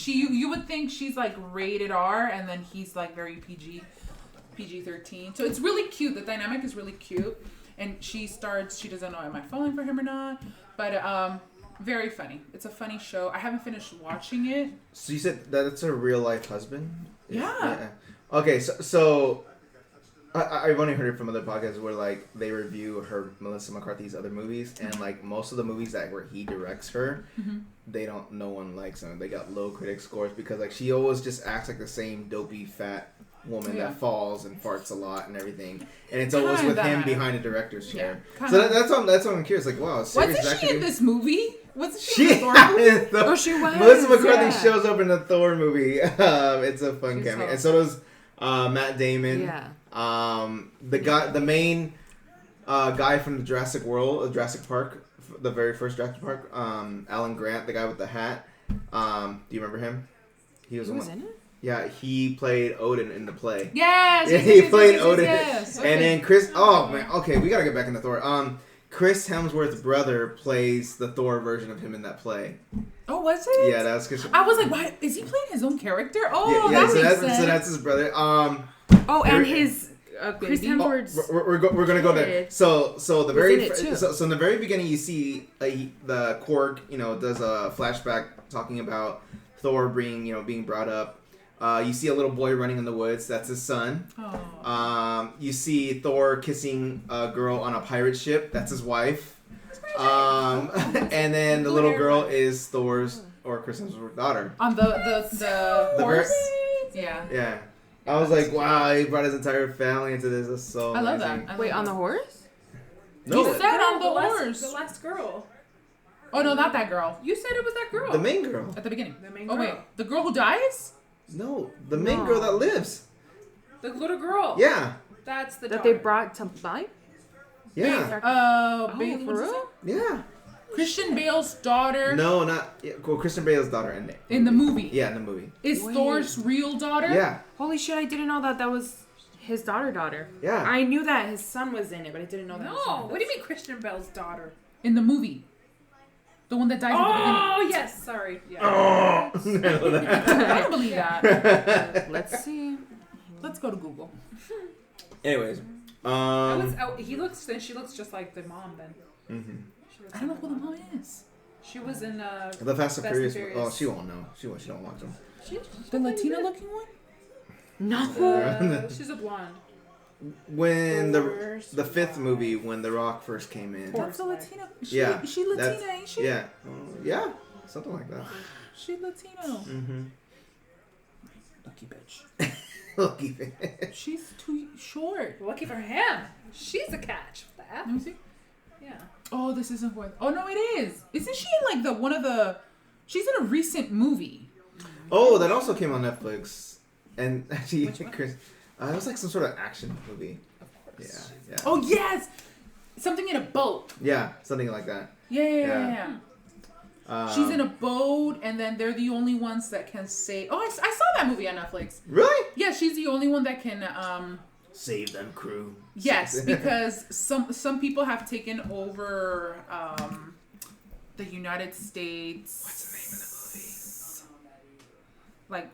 You would think she's like rated R, and then he's like very PG-13. So it's really cute. The dynamic is really cute. And she doesn't know, am I falling for him or not? But very funny. It's a funny show. I haven't finished watching it. So you said that it's her real life husband? Yeah. Okay, so I've only heard it from other podcasts where like they review Melissa McCarthy's other movies, and like most of the movies where he directs her, no one likes them. They got low critic scores because like she always just acts like the same dopey fat woman that falls and farts a lot and everything, and it's always with him behind a director's chair. So that's what I'm curious. Like, wow, wasn't she in this movie? Wasn't she in the Thor movie? Oh, she was. Melissa McCarthy shows up in the Thor movie. It's a fun cameo, and so does Matt Damon. Yeah. The main guy from the Jurassic Park, the very first Jurassic Park, Alan Grant, the guy with the hat. Do you remember him? He was in it. Yeah, he played Odin in the play. Yes! He played Odin. Yes. Okay. And then Chris... Oh, man. Okay, we gotta get back into Thor. Chris Hemsworth's brother plays the Thor version of him in that play. Oh, was it? Yeah, that was Chris... I was like, why? Is he playing his own character? Oh, that makes sense. So that's his brother. And his... Chris Hemsworth's... We're gonna go there. So in the very beginning, you see the Korg, does a flashback talking about Thor being brought up. You see a little boy running in the woods. That's his son. Oh. You see Thor kissing a girl on a pirate ship. That's his wife. And then the little girl is Thor's or Chris Hemsworth's daughter. On the horse? Yeah. Yeah. I was like, wow, he brought his entire family into this. That's so amazing. I love that. Wait, on the horse? No. He said on the horse. The last girl. Oh, no, not that girl. You said it was that girl. The main girl. At the beginning. The main girl. Oh, wait. The girl who dies? No, the main girl that lives. The little girl. Yeah. That's the that daughter. they brought to life? Yeah. Bale, for real? Yeah. Christian Bale's daughter. No, not... Yeah, well, Christian Bale's daughter in the movie. Yeah, in the movie. Is Thor's real daughter? Yeah. Holy shit, I didn't know that was his daughter. Yeah. I knew that his son was in it, but I didn't know that. No, what do you mean Christian Bale's daughter? In the movie. The one that dies at the beginning. Oh yes, sorry. Yeah. Oh. I don't believe that. Let's see. Let's go to Google. Anyways, He looks. She looks just like the mom then. mm-hmm. I don't know who the mom is. She was in The Fast and Furious. Oh, she won't know. She don't watch them. The Latina looking one? No. She's a blonde. When the fifth movie, when The Rock first came in. That's a Latina. Yeah. She Latina, ain't she? Yeah. Yeah. Something like that. She Latino. Mm-hmm. Lucky bitch. Lucky bitch. She's too short. Lucky for him. She's a catch. What the Let F? me see. Yeah. Oh, this isn't what. Oh no, it is. Isn't she in like one of the? She's in a recent movie. Oh, that also came on Netflix. And actually, Which one? Chris, it was like some sort of action movie. Of course. Yeah. Oh yes, something in a boat. Yeah, something like that. Yeah. She's in a boat, and then they're the only ones that can save. Oh, I saw that movie on Netflix. Really? Yeah, she's the only one that can. Save them, crew. Yes, because some people have taken over the United States. What's the name of the movie? Like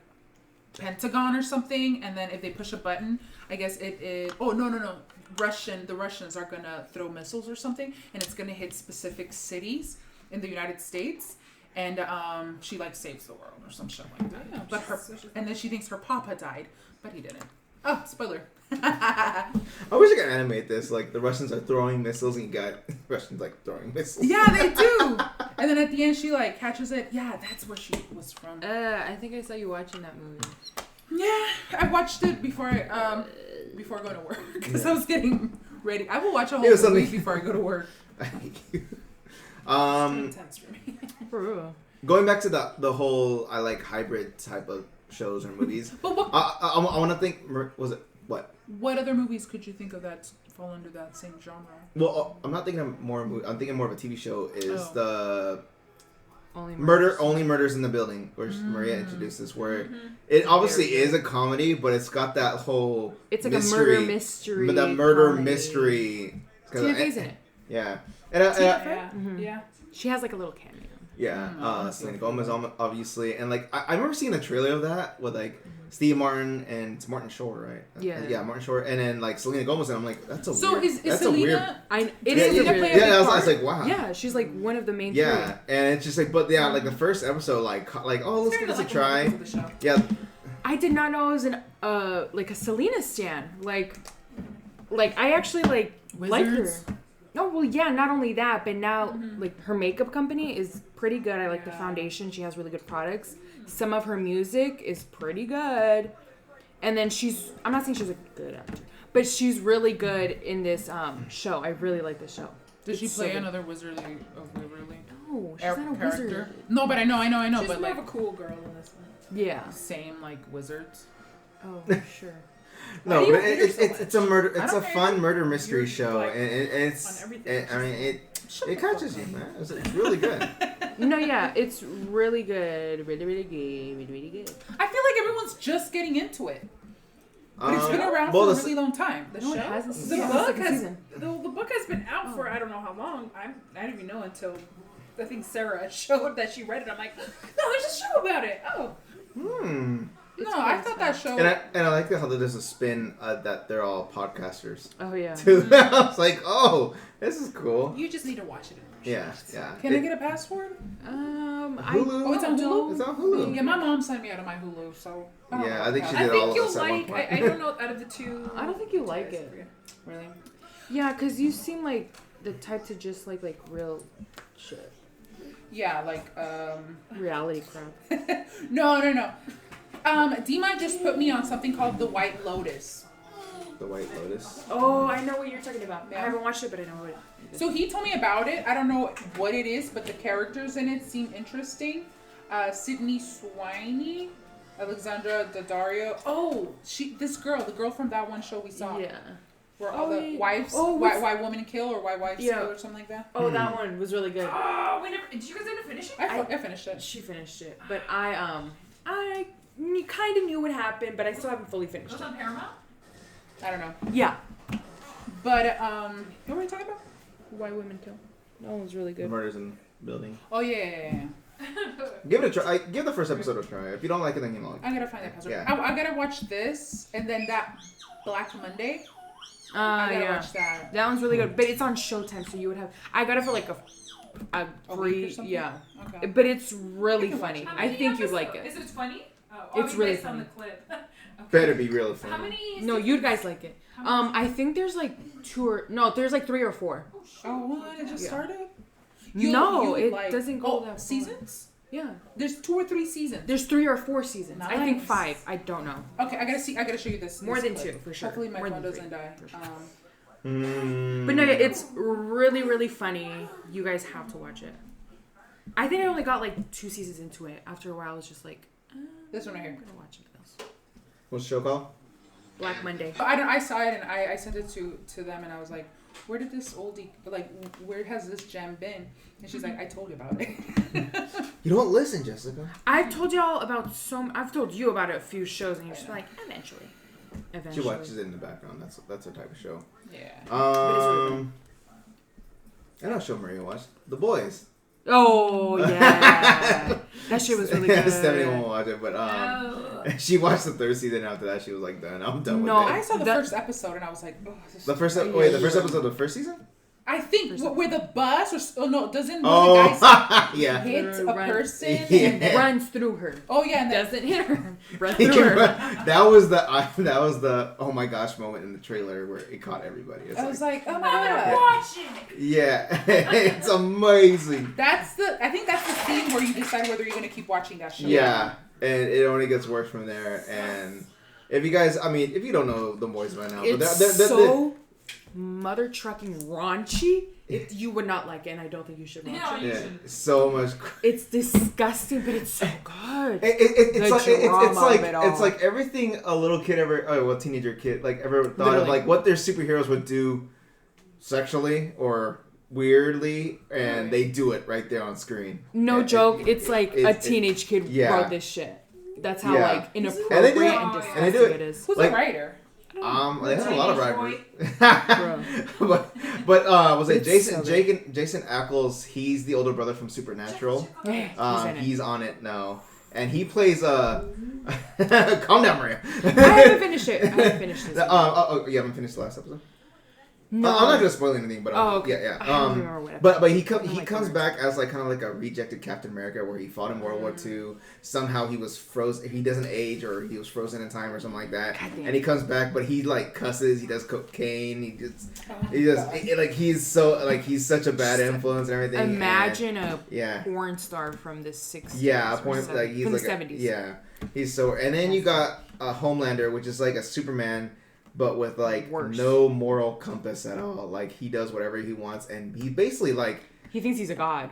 Pentagon or something, and then if they push a button, I guess it. Oh no! The Russians are gonna throw missiles or something, and it's gonna hit specific cities in the United States, and she like saves the world or some shit like that. Yeah, But and then she thinks her papa died, but he didn't. Oh, spoiler. I wish I could animate this. Like the Russians are throwing missiles, and you got Russians like throwing missiles. Yeah, they do. And then at the end, she like catches it. Yeah, that's where she was from. I think I saw you watching that movie. Yeah, I watched it before I go to work because I was getting ready. I will watch a whole movie before I go to work. I hate you. It's intense for me. For real. Going back to the whole I like hybrid type of shows or movies. But what I want to think. Was it what? what other movies could you think of that fall under that same genre? Well, I'm not thinking of more. I'm thinking more of a TV show. Is the Only Murders in the Building, where Maria introduces, where it obviously is a comedy, but it's got that whole It's like mystery, a murder mystery. that murder comedy. mystery. Tina Fey's in it. Yeah, Yeah. Mhm. Yeah. She has like a little cameo. Selena Gomez obviously, and like I remember seeing a trailer of that with like Steve Martin and it's Martin Short, right? Yeah. Martin Short, and then like Selena Gomez, and I'm like, that's a So weird. is that's Selena? a weird. It yeah, is yeah, a weird. yeah, I was like, wow. Yeah, she's like one of the main Yeah, three. and it's just like, but yeah, like the first episode, like oh, let's give this a try. Yeah, I did not know it was like a Selena stan. Like I actually like her. Wizards? No, well, yeah, not only that, but now like her makeup company is pretty good. I like the foundation. She has really good products. Some of her music is pretty good. And then I'm not saying she's a good actor, but she's really good in this show. I really like this show. Does she play another Wizardly of Waverly? No, she's not a wizard. No, but I know, She's but more like of a cool girl in this one. Yeah. same like wizards. Oh, sure. no, Why do but you hate her so it's a murder. It's a don't fun care. murder mystery You're, show, like, and it's. on everything. I mean, it catches you, man. It's really good. No, yeah, it's really good. Really, really good. Really, really good. I feel like everyone's just getting into it. But it's been around well, for a the- really long time. The show? show hasn't The seen book second has season. the book has been out for I don't know how long. I didn't even know until I think Sarah showed that she read it. I'm like, no, there's a show about it. Oh, No, I thought that show. And I like how there's a spin that they're all podcasters Oh, yeah. too. I was like, oh, this is cool. you just need to watch it. Yeah. Can I get a password? Hulu? Oh, it's on Hulu? It's on Hulu. Yeah, my mom sent me out of my Hulu, so. don't Yeah, know I think about she that. did I all think of you'll us at one like. point. I don't know out of the two. I don't think you like it. Really? Yeah, because you seem like the type to just like real shit. Yeah, like, Reality crap. No. Dima just put me on something called The White Lotus. The White Lotus. Oh, I know what you're talking about. Yeah. I haven't watched it, but I know what it is. So he told me about it. I don't know what it is, but the characters in it seem interesting. Sydney Sweeney, Alexandra Daddario. Oh, the girl from that one show we saw. Yeah. Where all the yeah. wives, Oh, why women kill or why wives Yeah. kill or something like that. Oh, that one was really good. Oh, we never. Did you guys end up finishing? I finished it. She finished it, but I kind of knew what happened, but I still haven't fully It finished was it. on Paramount. I don't know. Yeah. But what were we talking about? Why women kill? That one was really The good. murders in building. Oh yeah. Give it a try. Give the first episode a try. If you don't like it, then you don't like it. I gotta find that password. Yeah. I gotta watch this and then that Black Monday. I gotta watch that. That one's really good, but it's on Showtime, so you would have. I got it for like a week or free, something? yeah. Okay. But it's really funny. I think you'd like it. Is it funny? It's really based funny. on the clip. Okay. Better be really funny. How many? No, you guys like it. I think there's like there's like 3 or 4. Oh, what? It just started? No, it doesn't go that far. Seasons? Yeah. There's 2 or 3 seasons. There's 3 or 4 seasons. I think Nice. 5. I don't know. Okay, I gotta show you this. More than clip. 2 for sure. Hopefully my More phone than doesn't 3, die. for sure. Mm. But no, it's really, really funny. You guys have to watch it. I think I only got like 2 seasons into it. After a while, I was just like, This one right here. I'm gonna watch it else. What's the show called? Black Monday. I saw it and I sent it to them and I was like, where did this oldie, like, where has this gem been? And she's like, I told you about it. You don't listen, Jessica. I've told y'all about I've told you about a few shows, and you're just like, eventually. She watches it in the background. That's her type of show. Yeah. I know a show Maria watched. The Boys. Oh yeah, that shit was really good. Stephanie won't watch it, but she watched the 3rd season. After that, she was like, "Done. I'm done with it." I saw the first episode and I was like, oh, this The first episode of the first season? I think where the bus doesn't one of the guys yeah. hit a person Yeah. and Runs through her. oh yeah, and then Doesn't hit her. Runs through her. that was the oh my gosh moment in the trailer where it caught everybody. It's I was like, oh my I'm god. watching. yeah, it's amazing. I think that's the scene where you decide whether you're gonna keep watching that show. Yeah, and it only gets worse from there. And if you guys, if you don't know the Boys by now, It's but so mother trucking raunchy. You would not like it, and I don't think you should watch it. yeah, so much. It's disgusting, but it's so good. It's like everything a little kid teenager kid ever thought Literally. of, like what their superheroes would do sexually or weirdly, and they do it right there on screen. No joke. It's like a teenage kid yeah. wrote this shit. That's how Yeah. like inappropriate and And disgusting they do it is. Who's Like- the writer? They have a lot of rivalry. Bro. but was it It's Jason so Jason Ackles? He's the older brother from Supernatural. He's on it now, and he plays calm down, Maria. I haven't finished it. I haven't finished this. You haven't finished the last episode. No. I'm not gonna spoil anything, but okay. yeah. I don't remember what But he my comes God. back as like kind of like a rejected Captain America, where he fought in World War II. Somehow he was frozen. He doesn't age, or he was frozen in time, or something like that. God damn. And he comes back, but he like cusses. He does cocaine. He's such a bad influence and everything. Imagine a Yeah. porn star from the 60s. Yeah, or point like he's from like the 70s. yeah, he's so. And then you got Homelander, which is like a Superman, but with like Worse. no moral compass at all. Like he does whatever he wants, and he basically like He thinks he's a god.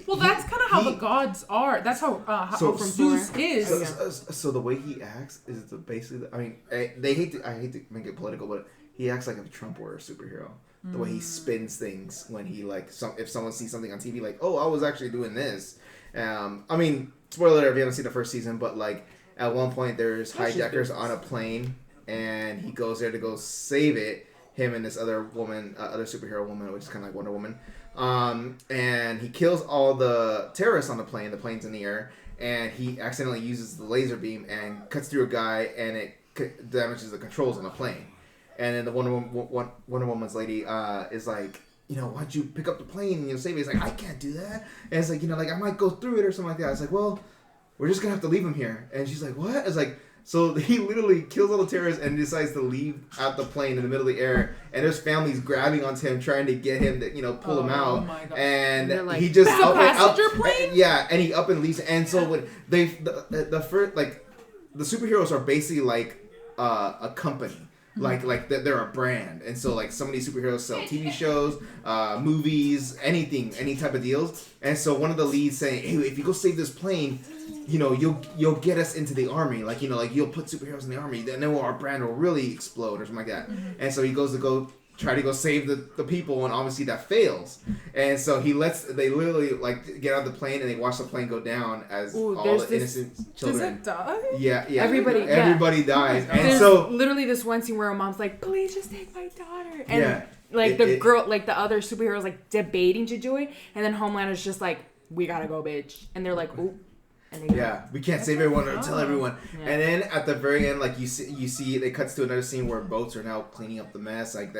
Well, that's kind of how the gods are. That's how So- from Zeus is. so the way he acts is basically. I mean, I hate to make it political, but he acts like if Trump were a superhero. The way he spins things when he like if someone sees something on TV, like, oh, I was actually doing this. I mean, spoiler alert if you haven't seen the first season, but like at one point there's hijackers on a plane, and he goes there to go save it. Him and this other woman, other superhero woman, which is kind of like Wonder Woman. And he kills all the terrorists on the plane. The plane's in the air, and he accidentally uses the laser beam and cuts through a guy, and it damages the controls on the plane. And then the Wonder Woman's lady is like, why'd you pick up the plane and save it? He's like, I can't do that. And it's like, like I might go through it or something like that. It's like, well, we're just gonna have to leave him here. And she's like, what? It's like, so he literally kills all the terrorists and decides to leave out the plane in the middle of the air. And there's families grabbing onto him, trying to get him to, pull him out. Oh my God. And Like, he just It's a passenger plane? Yeah, and he up and leaves. And so when the first the superheroes are basically like a company. Like they're a brand, and so like some of these superheroes sell TV shows, movies, anything, any type of deals. And so one of the leads saying, "Hey, if you go save this plane, you'll get us into the army. Like you'll put superheroes in the army. Then our brand will really explode or something like that." Mm-hmm. And so he goes to go try to go save the people, and obviously that fails. And so they literally like get out of the plane and they watch the plane go down as all the innocent children. Does it die? Yeah. Everybody dies. And there's so literally this one scene where a mom's like, please just take my daughter. And like the other superheroes like debating to do it, and then Homelander's just like, we gotta go, bitch. And they're like, ooh. And they go. We can't save everyone or tell everyone. Yeah. And then at the very end, like you see it cuts to another scene where boats are now cleaning up the mess, like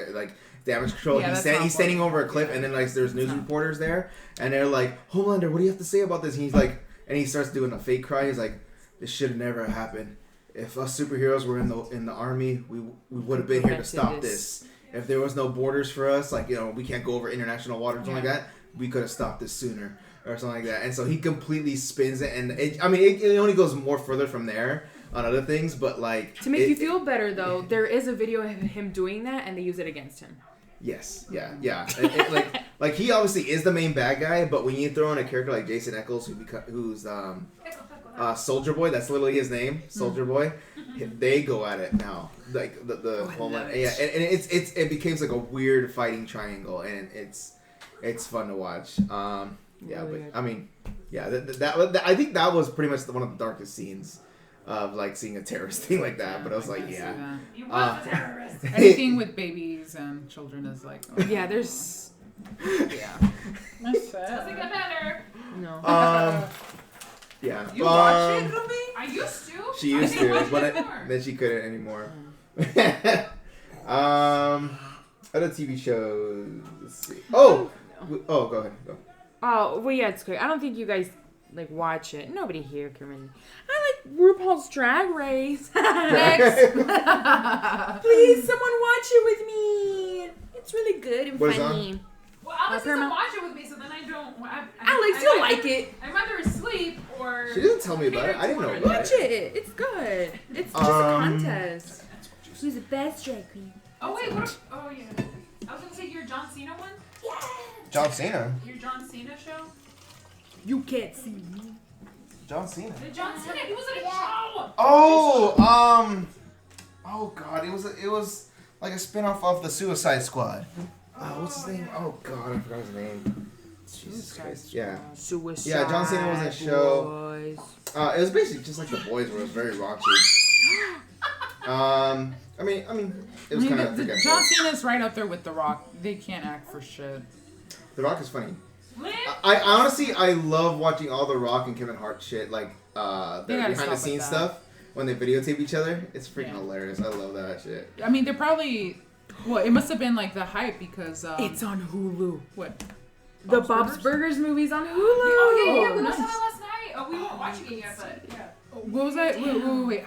damage control. He's standing over a cliff, and then like there's news reporters there, and they're like, Homelander, what do you have to say about this? And he's like, and he starts doing a fake cry. He's like, this should have never happened. If us superheroes were in the army, we would have been here to stop this. If there was no borders for us, like, you know, we can't go over international waters or something like that, we could have stopped this sooner or something like that. And so he completely spins it, and it only goes more further from there on other things, but like to make you feel better though, there is a video of him doing that, and they use it against him. Yes, yeah. like he obviously is the main bad guy, but when you throw in a character like Jason Eccles, who's Soldier Boy, that's literally his name, Soldier Boy. They go at it now, like the whole and it becomes like a weird fighting triangle, and it's fun to watch. I think that was pretty much one of the darkest scenes of like seeing a terrorist thing like that. But I was like, you was a terrorist. Anything with babies and children is like, there's That's sad. Doesn't get better. No. Yeah. You watch it, Ruby? I used to. She used to, but then she couldn't anymore. Other TV shows. Let's see. Oh, go ahead. Go. Oh, well, yeah, it's great. I don't think you guys like watch it. Nobody here can really. I like RuPaul's Drag Race. Next. Please, someone watch it with me. It's really good and funny. Well, Alex doesn't watch it with me, so then I don't. Alex, you'll like it. I'm either asleep or. She didn't tell me about it. I didn't know about it. Watch it. It's good. It's just a contest. Who's the best drag queen? Oh wait, what? Oh yeah. I was gonna say your John Cena one. Yeah. John Cena. Your John Cena show. You can't see me. John Cena. The John Cena. He was in a show. Oh god, it was like a spin-off of the Suicide Squad. What's his name? Oh god, I forgot his name. Jesus Christ. Yeah. Suicide. Yeah, John Cena was in a show. It was basically just like The Boys, where it was very raunchy. I mean, it was kind of. John Cena's right up there with The Rock. They can't act for shit. The Rock is funny. I honestly love watching all The Rock and Kevin Hart shit, like their behind the scenes stuff when they videotape each other. It's freaking hilarious. I love that shit. I mean, they're probably. Well, it must have been like the hype because it's on Hulu. What? The Bob's Burgers movie's on Hulu. Oh yeah, we watched that last night. Oh, we weren't watching it yet, but yeah. What was that? Wait.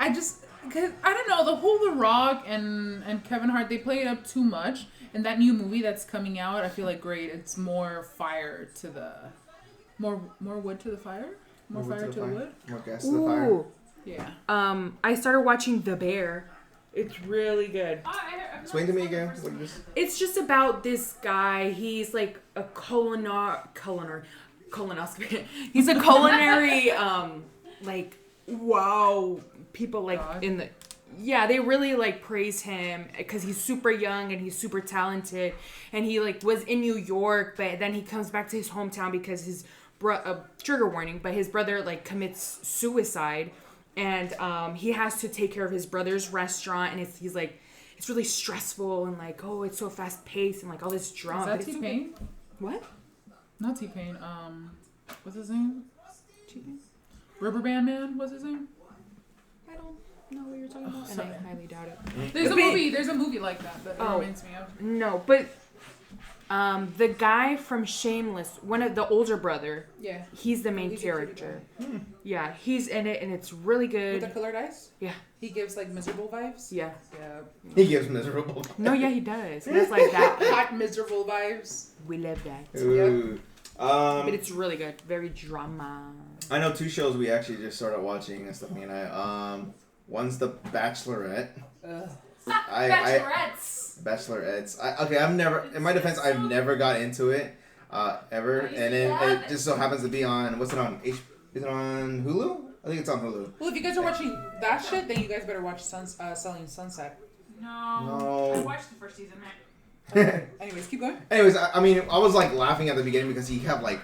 Cause I don't know, the whole The Rock and Kevin Hart, they play it up too much. And that new movie that's coming out, I feel like great. It's more fire to the more wood to the fire? More fire to the wood? More gas to the fire. Yeah. I started watching The Bear. It's really good. Explain to me again. What is this? It's just about this guy. He's like a colonoscopy. He's a culinary like wow. People like God. They really like praise him because he's super young and he's super talented, and he like was in New York, but then he comes back to his hometown because his trigger warning, but his brother like commits suicide, and he has to take care of his brother's restaurant, and he's like, it's really stressful and like, oh, it's so fast paced and like all this drama. Is that T-Pain? What? Not T-Pain. What's his name? T-Pain? Rubberband Man. What's his name? I don't know what you're talking about, and I highly doubt it. There's a movie like that it reminds me of. No, but the guy from Shameless, one of the older brother, he's the main character. Yeah, he's in it, and it's really good. With the colored eyes? Yeah. He gives like miserable vibes? Yeah. He gives miserable vibes. No, yeah, he does. He has like that. Hot miserable vibes. We love that. Ooh. But it's really good. Very drama. I know two shows we actually just started watching, and Stephanie and I. One's The Bachelorette. Bachelorettes. In my defense, I've never got into it, ever. And then it just so happens to be on, what's it on? Is it on Hulu? I think it's on Hulu. Well, if you guys are watching that shit, then you guys better watch Selling Sunset. No. I watched the first season, man. Anyways, keep going. Anyways, I mean, I was like laughing at the beginning because you have like,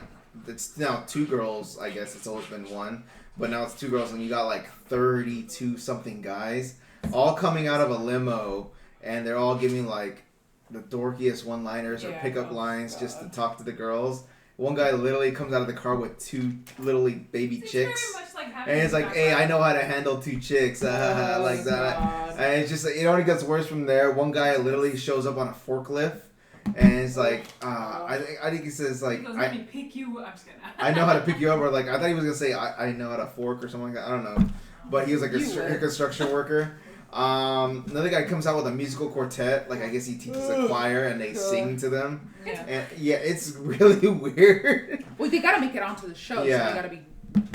it's now 2 girls. I guess it's always been 1, but now it's 2 girls, and you got like 32 something guys, all coming out of a limo, and they're all giving like the dorkiest one-liners or pickup lines just to talk to the girls. One guy literally comes out of the car with 2 little baby chicks, very much like and it's like, "Hey, I know how to handle 2 chicks," like that. God. And it's just, it only gets worse from there. One guy literally shows up on a forklift, and it's like, I think he says like, He goes, let me pick you up. I'm just kidding. I know how to pick you up, or like, I thought he was gonna say, I know how to fork or something like that. I don't know, but he was like a construction worker. Another guy comes out with a musical quartet, like I guess he teaches a choir and they sing to them. Yeah. And yeah, it's really weird. Well, they gotta make it onto the show, so they gotta be.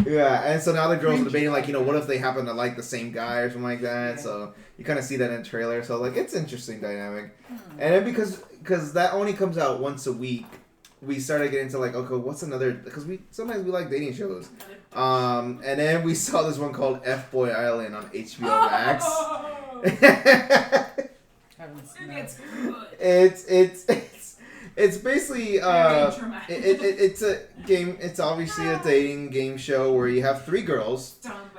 Yeah, and so now the girls are debating, like, what if they happen to like the same guy or something like that? Yeah. So you kind of see that in the trailer. So like, it's interesting dynamic. And then because that only comes out once a week, we started getting to like, okay, what's another? Because sometimes we like dating shows. And then we saw this one called F Boy Island on HBO Max. It's basically it's a game. It's obviously a dating game show where you have 3 girls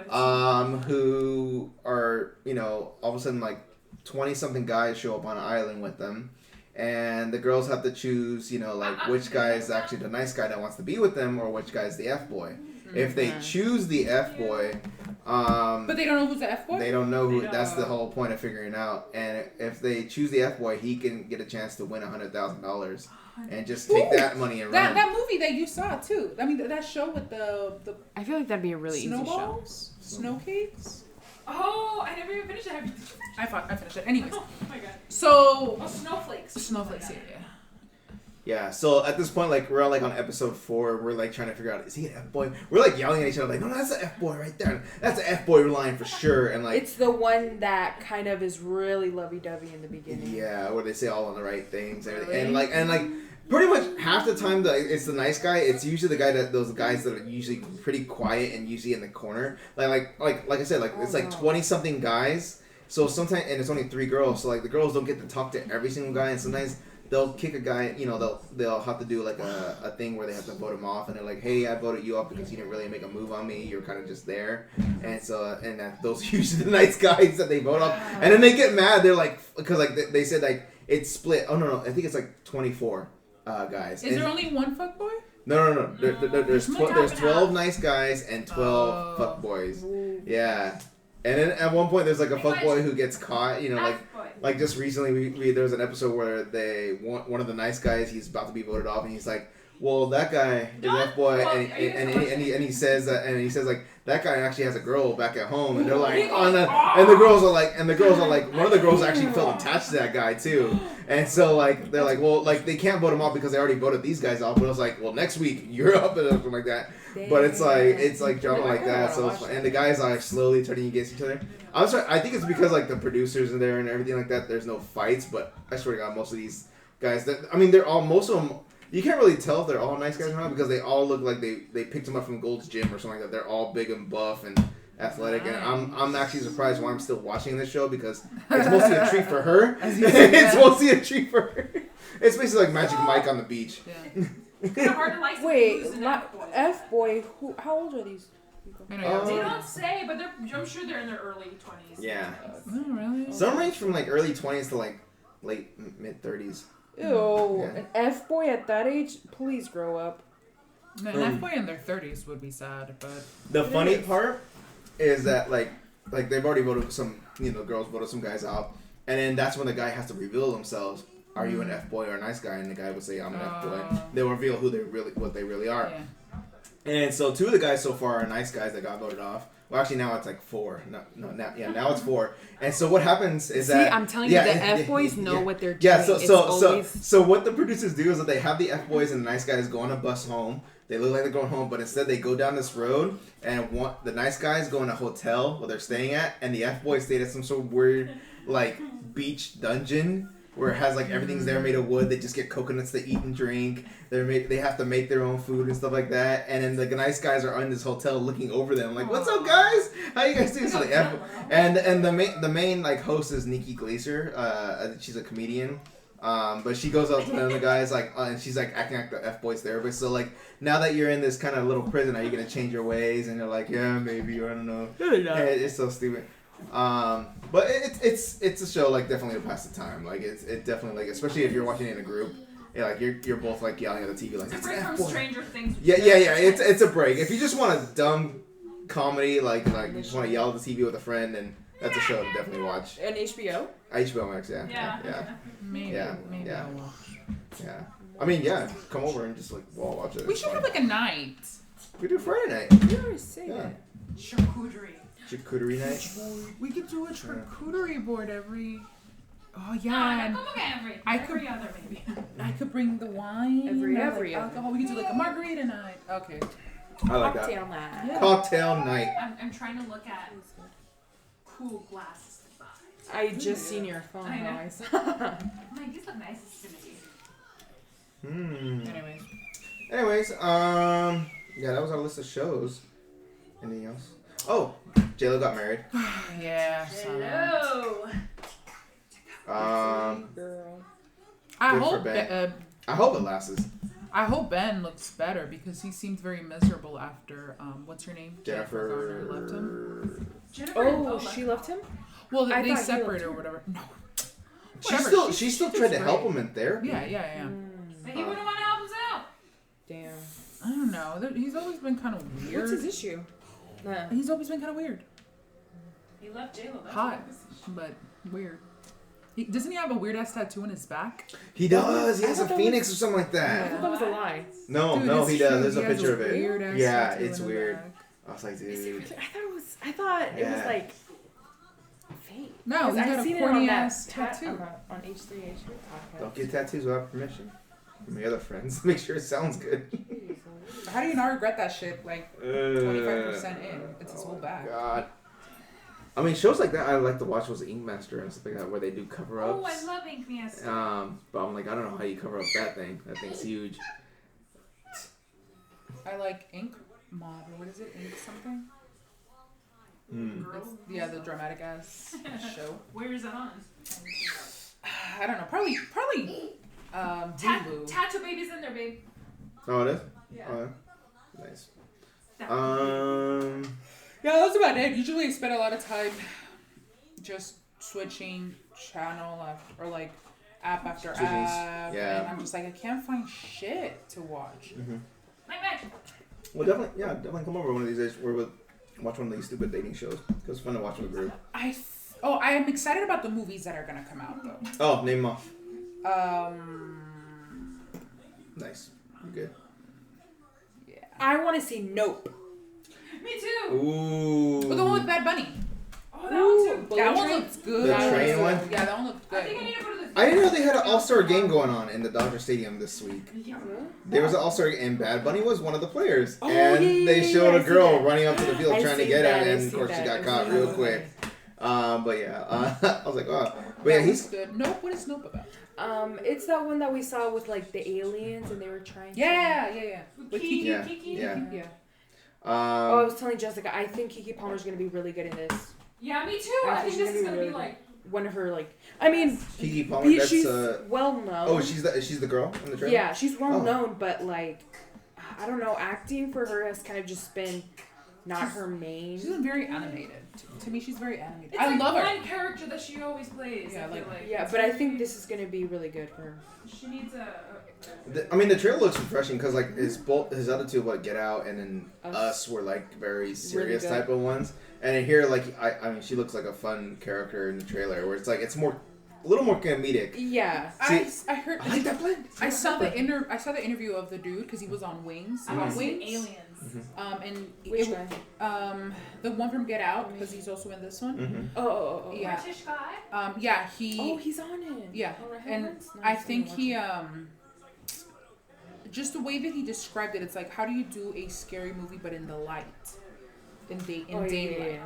who are, all of a sudden like 20 something guys show up on an island with them. And the girls have to choose, like which guy is actually the nice guy that wants to be with them, or which guy is the F boy. If they choose the F boy, but they don't know who's the F boy. They don't know who. That's the whole point of figuring out. And if they choose the F boy, he can get a chance to win $100,000 and just take that money and run. That movie that you saw too. I mean, that show with the I feel like that'd be a really snowballs, easy show. snow cakes. Oh, I never even finished it. I finished it. Anyways. Oh my god. So. Oh, snowflakes. Snowflakes, yeah. Yeah, so at this point, like, we're like on episode 4, we're like trying to figure out, is he an F-boy? We're like yelling at each other, like, no, that's the F-boy right there. That's the F-boy line for sure. And like, it's the one that kind of is really lovey-dovey in the beginning. Yeah, where they say all on the right things, everything. And like pretty much half the time, it's the nice guy. It's usually those guys that are usually pretty quiet and usually in the corner. Like I said, like it's like 20 something guys. So sometimes, and it's only 3 girls. So like the girls don't get to talk to every single guy, and sometimes they'll kick a guy. They'll have to do like a thing where they have to vote him off, and they're like, hey, I voted you off because you didn't really make a move on me. You're kind of just there. And so those are usually the nice guys that they vote off, and then they get mad. They're like, because like they said like it's split. Oh no, I think it's like 24 guys. Is there only one fuckboy? No. There's 12 nice guys and 12 fuckboys. Yeah. And then at one point there's like a fuckboy who gets caught, like just recently we there was an episode where one of the nice guys, he's about to be voted off, and he's like, well, that guy is an F-boy, and he says like that guy actually has a girl back at home, and they're like, and the girls are like one of the girls actually felt attached to that guy too, and so like they're like, well, like they can't vote him off because they already voted these guys off, but it was like, well, next week you're up and something like that. But it's like drama like that, so it's fun. And the guys are like slowly turning against each other. I'm sorry, I think it's because like the producers are there and everything like that. There's no fights, but I swear to God, most of these guys, most of them. You can't really tell if they're all nice guys or not because they all look like they picked them up from Gold's Gym or something like that. They're all big and buff and athletic, and I'm actually surprised why I'm still watching this show because it's mostly a treat for her. It's mostly a treat for her. It's basically like Magic Mike on the beach. Yeah. It's kind of hard to like. Wait, F-boy. How old are these people? They don't say, but I'm sure they're in their early 20s. Yeah. Oh, really? Some range from like early 20s to like late mid 30s. Ew, Yeah. An F-boy at that age? Please grow up. An F-boy in their 30s would be sad, but... The funny part is that, like they've already voted some, girls voted some guys out, and then that's when the guy has to reveal themselves. Are you an F-boy or a nice guy? And the guy would say, I'm an F-boy. They'll reveal what they really are. Yeah. And so 2 of the guys so far are nice guys that got voted off. Well, actually, now it's like 4. Now it's 4. And so what happens is that... I'm telling you, the F-boys know what they're doing. Yeah, so what the producers do is that they have the F-boys and the nice guys go on a bus home. They look like they're going home, but instead they go down this road, and the nice guys go in a hotel where they're staying at, and the F-boys stayed at some sort of weird, like, beach dungeon where it has like everything's there made of wood. They just get coconuts to eat and drink. They have to make their own food and stuff like that. And then the nice guys are in this hotel looking over them, like, "What's up, guys? How you guys doing?" So and the main like host is Nikki Glaser. She's a comedian. But she goes up to the guys like, and she's like acting like the F-boy's therapist. So like now that you're in this kind of little prison, are you gonna change your ways? And they're like, yeah, maybe, or I don't know. It's so stupid. But it's a show like definitely to pass the time. Like it definitely like, especially if you're watching it in a group. Yeah, like you're both like yelling at the TV like it's a break from Stranger Things. Yeah. It's a break. If you just want a dumb comedy, like you just want to yell at the TV with a friend, and that's a show to definitely watch. And HBO? HBO Max, yeah. Maybe I'll watch. Yeah. I mean, yeah. Come over and just like we'll watch it. We should have like a night. We do Friday night. You always say that. Charcuterie night. We could do a charcuterie board every. Oh yeah. Every other maybe. I could bring the wine. Every alcohol. We could do like a margarita night. Okay. I like Cocktail night. Yeah. Cocktail night. I'm trying to look at cool glasses to buy. I just seen your phone. I know. I saw. I'm like, these look nice to me. Anyways, yeah, that was our list of shows. Anything else? Oh, J-Lo got married. Yeah. Hello. Girl. I Good for hope. Ben. I hope it lasts. I hope Ben looks better because he seemed very miserable after what's her name? Jennifer Garner left him. Oh, she left him? Well, I they thought he separated left or whatever. No. She still tried to help him in therapy. Yeah. But he wouldn't want to help us out. Damn. I don't know. He's always been kind of weird. What's his issue? He's always been kind of weird. He left J-Lo. Hot, but weird. Doesn't he have a weird ass tattoo on his back? He does. He has a phoenix or something like that. I thought that was a lie. No, Dude, he true. does. There's a has picture of it. Weird-ass Yeah, tattoo it's on his weird. back. I was like, dude. I thought it was like fake. No, he I've had a seen it corny on that ass tattoo. on H3H podcast. Don't get tattoos without permission from the other friends. Make sure it sounds good. How do you not regret that shit? Like 25% in, it's his whole back. God. I mean, shows like that I like to watch was Ink Master and stuff like that, where they do cover ups. Oh, I love Ink Master. But I'm like, I don't know how you cover up that thing. That thing's huge. I like Ink Mod, or what is it? Ink something? Yeah, the dramatic ass show. Where is that on? I don't know. Probably Hulu. Tattoo Baby's in there, babe. Oh, it is? Yeah. Oh, yeah. Nice. Yeah, that's about it. Usually I spend a lot of time just switching channel after, or like app after app. Yeah. And I'm just like, I can't find shit to watch. Mm-hmm. Like, Well, definitely come over one of these days where we'll watch one of these stupid dating shows. Because it's fun to watch with a group. I am excited about the movies that are gonna come out though. Oh, name them off. Nice. You good? Yeah. I want to see Nope. me too. Ooh. But the one with Bad Bunny. Oh, that one too. That one looks good. The train one? Yeah, that one looks good. I think I need to go to the. I didn't know they had an all-star game going on in the Dodger Stadium this week. Yeah. There was an all-star and Bad Bunny was one of the players. Oh, and they showed I a see girl that. running up to the field I trying to see get that, him, I and of see course she that. got caught real quick. But yeah, I was like, wow. But yeah, he's good. Nope. What is Nope about? It's that one that we saw with like the aliens and they were trying. Yeah. With Kiki. Yeah. Kiki. Yeah. I was telling Jessica, I think Kiki Palmer's gonna be really good in this. Yeah, me too. I think this is gonna be really like one of her like. I mean, Kiki Palmer. That's she's well known. Oh, she's the girl in the trailer. Yeah, she's well known, but like, I don't know, acting for her has kind of just been not her main. She's been very animated. To me, she's very animated. it's I like love her. one character that she always plays. Yeah, I feel like- Yeah, It's but I very- think this is gonna be really good for her. she needs a. The trailer looks refreshing because like his other two like Get Out and then Us were like very serious good. type of ones, and in here like I mean she looks like a fun character in the trailer where it's like it's more a little more comedic. Yeah. I heard. I like that blend. I saw the interview of the dude because he was on Wings. I want to see Wings. aliens. And Which it, guy? the one from Get Out because he's also in this one. Mm-hmm. Oh. Yeah. British guy. Yeah. He. Oh, he's on it. Yeah, Oh, and that's nice. I think I'm he watching just the way that he described it, it's like how do you do a scary movie but in the light, in daylight.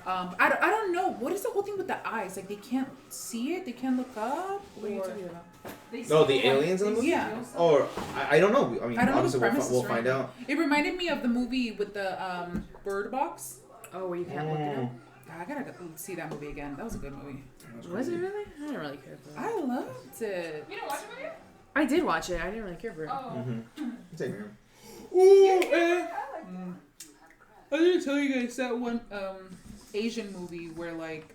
I don't know what is the whole thing with the eyes. Like they can't see it, they can't look up. What are you or- talking about? No, the aliens in the movie. Yeah. Or I don't know. I mean, I don't know obviously the premise we'll is find right. out. It reminded me of the movie with the Bird Box. Oh, where you can't look it up. I gotta go see that movie again. That was a good movie. Was it really? I didn't really care for it. I loved it. You didn't watch it movie? I did watch it. I didn't really care for it. Oh. Same here. Ooh, I didn't tell you guys that one Asian movie where like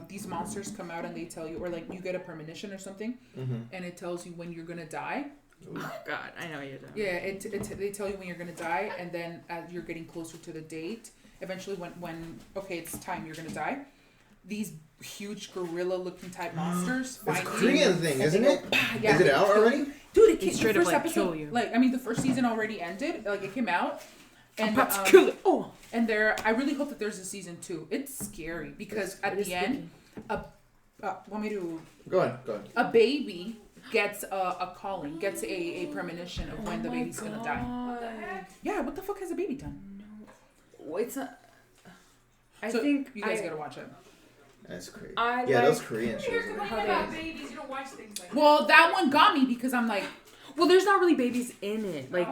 these monsters come out and they tell you, or like you get a premonition or something, and it tells you when you're gonna die. Oh God, I know you're doing. Yeah, they tell you when you're gonna die, and then as you're getting closer to the date, eventually when okay, it's time, you're gonna die. These huge gorilla-looking type monsters find you. It's a Korean thing, isn't it? Yeah, is it out already? Dude, it came straight the up first like episode. kill you. Like, I mean, the first season already ended. Like, it came out, and I'm about to kill it. Oh, and I really hope that there's a season 2. It's scary because at the end, want me to Go on. a baby gets a calling, gets a premonition of when the baby's gonna die. What the heck? Yeah, what the fuck has a baby done? no, it's not. I So think you guys gotta watch it. That's crazy. I Yeah, those like- Korean shows. You're are complaining crazy. about babies. You don't watch things like that. Well, that one got me because I'm like, Well, there's not really babies in it. Like,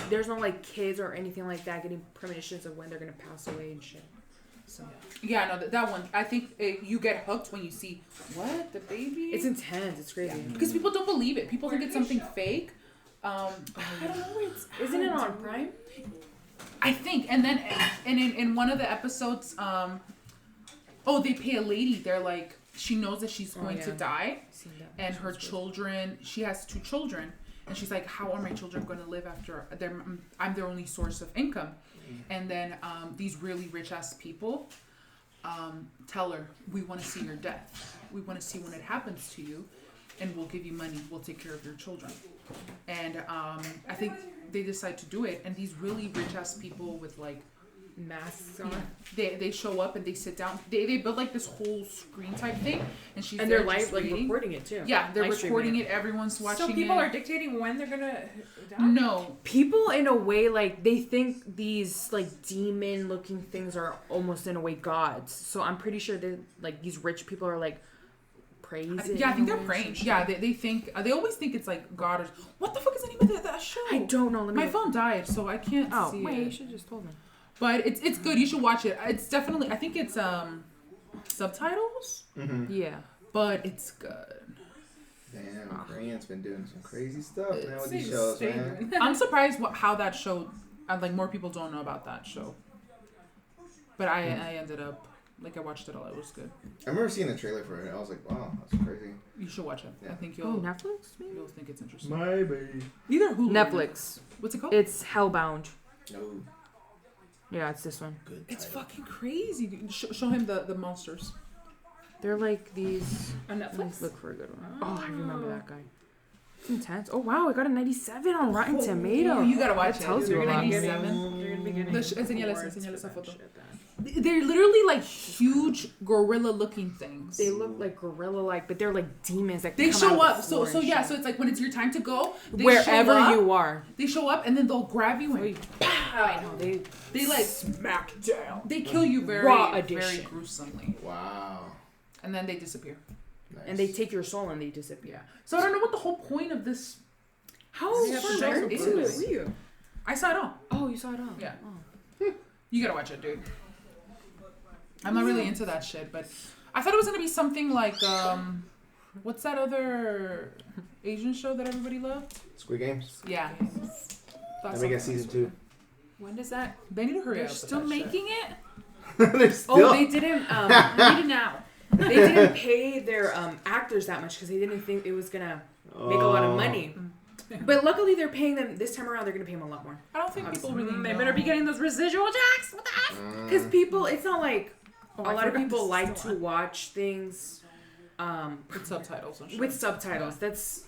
there's no like kids or anything like that getting premonitions of when they're gonna pass away and shit. So yeah, no, that one. I think you get hooked when you see what the baby. it's intense. It's crazy. Because people don't believe it. People think it's something fake. I don't know where it's. Isn't it on Prime? I think, and then in one of the episodes, they pay a lady. They're like, she knows that she's going to die, Seen that. and her children. She has 2 children, and she's like, how are my children going to live after I'm their only source of income? And then these really rich ass people tell her, we want to see your death. We want to see when it happens to you, and we'll give you money. We'll take care of your children. And I think they decide to do it. And these really rich ass people with like Masks on. they show up and they sit down. They build like this whole screen type thing, and she's And there they're live just like waiting. recording it too. Yeah, they're Live streaming recording it. Everyone's watching So people it. are dictating when they're gonna die? No, People in a way like they think these like demon looking things are almost in a way gods. So I'm pretty sure they like these rich people are like praising. yeah, I think they're them and praying. shit. Yeah, they think they always think it's like God or what the fuck is the name of that show? I don't know. Let me. My phone died, so I can't Oh see wait, it. you should have just told me. But it's good. You should watch it. It's definitely. I think it's subtitles, Yeah. but it's good. Damn, Korean's been doing some crazy stuff, man, with these It's shows, man. I'm surprised how that show. Like more people don't know about that show. But I ended up like I watched it all. It was good. I remember seeing the trailer for it. I was like, wow, that's crazy. You should watch it. Yeah. I think Oh, you'll Netflix? Maybe? you'll think it's interesting. Maybe. Either Hulu. Netflix. What's it called? It's Hellbound. No. Yeah, it's this one. Good. It's title. fucking crazy. Dude. Show him the monsters. They're like these. On Let me Netflix? look for a good one. Oh, I remember that guy. It's intense. Oh wow, it got a 97 on Rotten Tomatoes. You gotta watch That it. tells you You're a gonna lot. get You're 7. gonna be getting Enseñales awards esa for that foto. shit then. They're literally like huge gorilla-looking things. They look like gorilla-like, but they're like demons that They come show out of up. the So floor so and yeah. shit. So it's like when it's your time to go, they Wherever show up, you are. they show up and then they'll grab you and I know they like smack down. they kill you very Raw very edition. gruesomely, Wow. and then they disappear. Nice. And they take your soul and they disappear. So I don't know what the whole point of this. How Yeah, far sure into is. it were you? I saw it all. Oh, you saw it all. Yeah. Oh. You gotta watch it, dude. I'm not really into that shit, but I thought it was gonna be something like what's that other Asian show that everybody loved? Squid Games. Yeah. Let me get season 2. When does that? They need to hurry They're up. with still that shit. making it? They're still. Oh, they didn't. I need it now. They didn't pay their actors that much because they didn't think it was gonna make a lot of money. But luckily, they're paying them this time around. They're gonna pay them a lot more I don't think people really. They know. better be getting those residual checks. What the heck? because people. It's not like Oh, a I lot of forgot people this is like still to watch things with subtitles and shit. with subtitles. That's.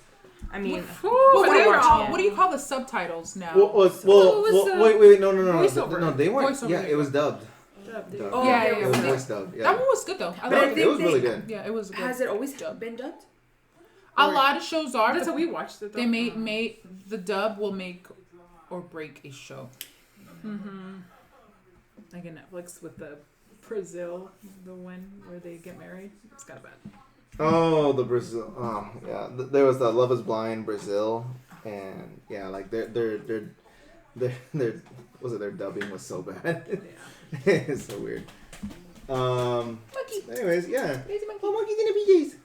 I mean, Well, what, do you watching call, it. what do you call the subtitles now? Wait, no, voiceover. no, they weren't. Voiceover. Yeah, it was dubbed. Oh, Yeah, It was yeah. voice dubbed. That Yeah. one was good though. I But I liked think It was they- really good. Yeah, it was good. has it always Dub. been dubbed? A lot of shows are. That's but how we watched it. They made the dub will make or break a show. Like in Netflix with the Brazil, the one where they get married. It's kind of bad. Oh, the Brazil. Oh, yeah. There was the Love Is Blind Brazil, and yeah, like their was it their dubbing was so bad. Yeah. It's so weird. Anyways, yeah. Lazy monkey. Oh, monkey's in the PJs.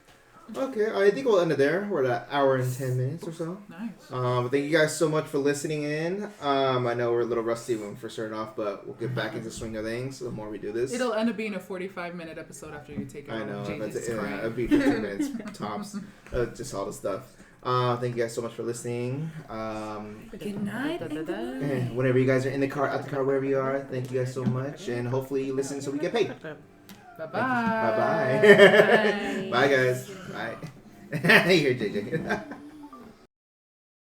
Okay, I think we'll end it there. We're at an hour and 10 minutes or so. Nice. Thank you guys so much for listening in. I know we're a little rusty when we first started off, but we'll get back into the swing of things the more we do this. It'll end up being a 45-minute episode after you take it. I know. JJ's crying. It'll be 15 minutes tops. Just all the stuff. Thank you guys so much for listening. Good night. And whenever you guys are in the car, out the car, wherever you are, thank you guys so much. And hopefully you listen so we get paid. Bye-bye. Bye-bye. Bye, guys. Bye. Here, JJ.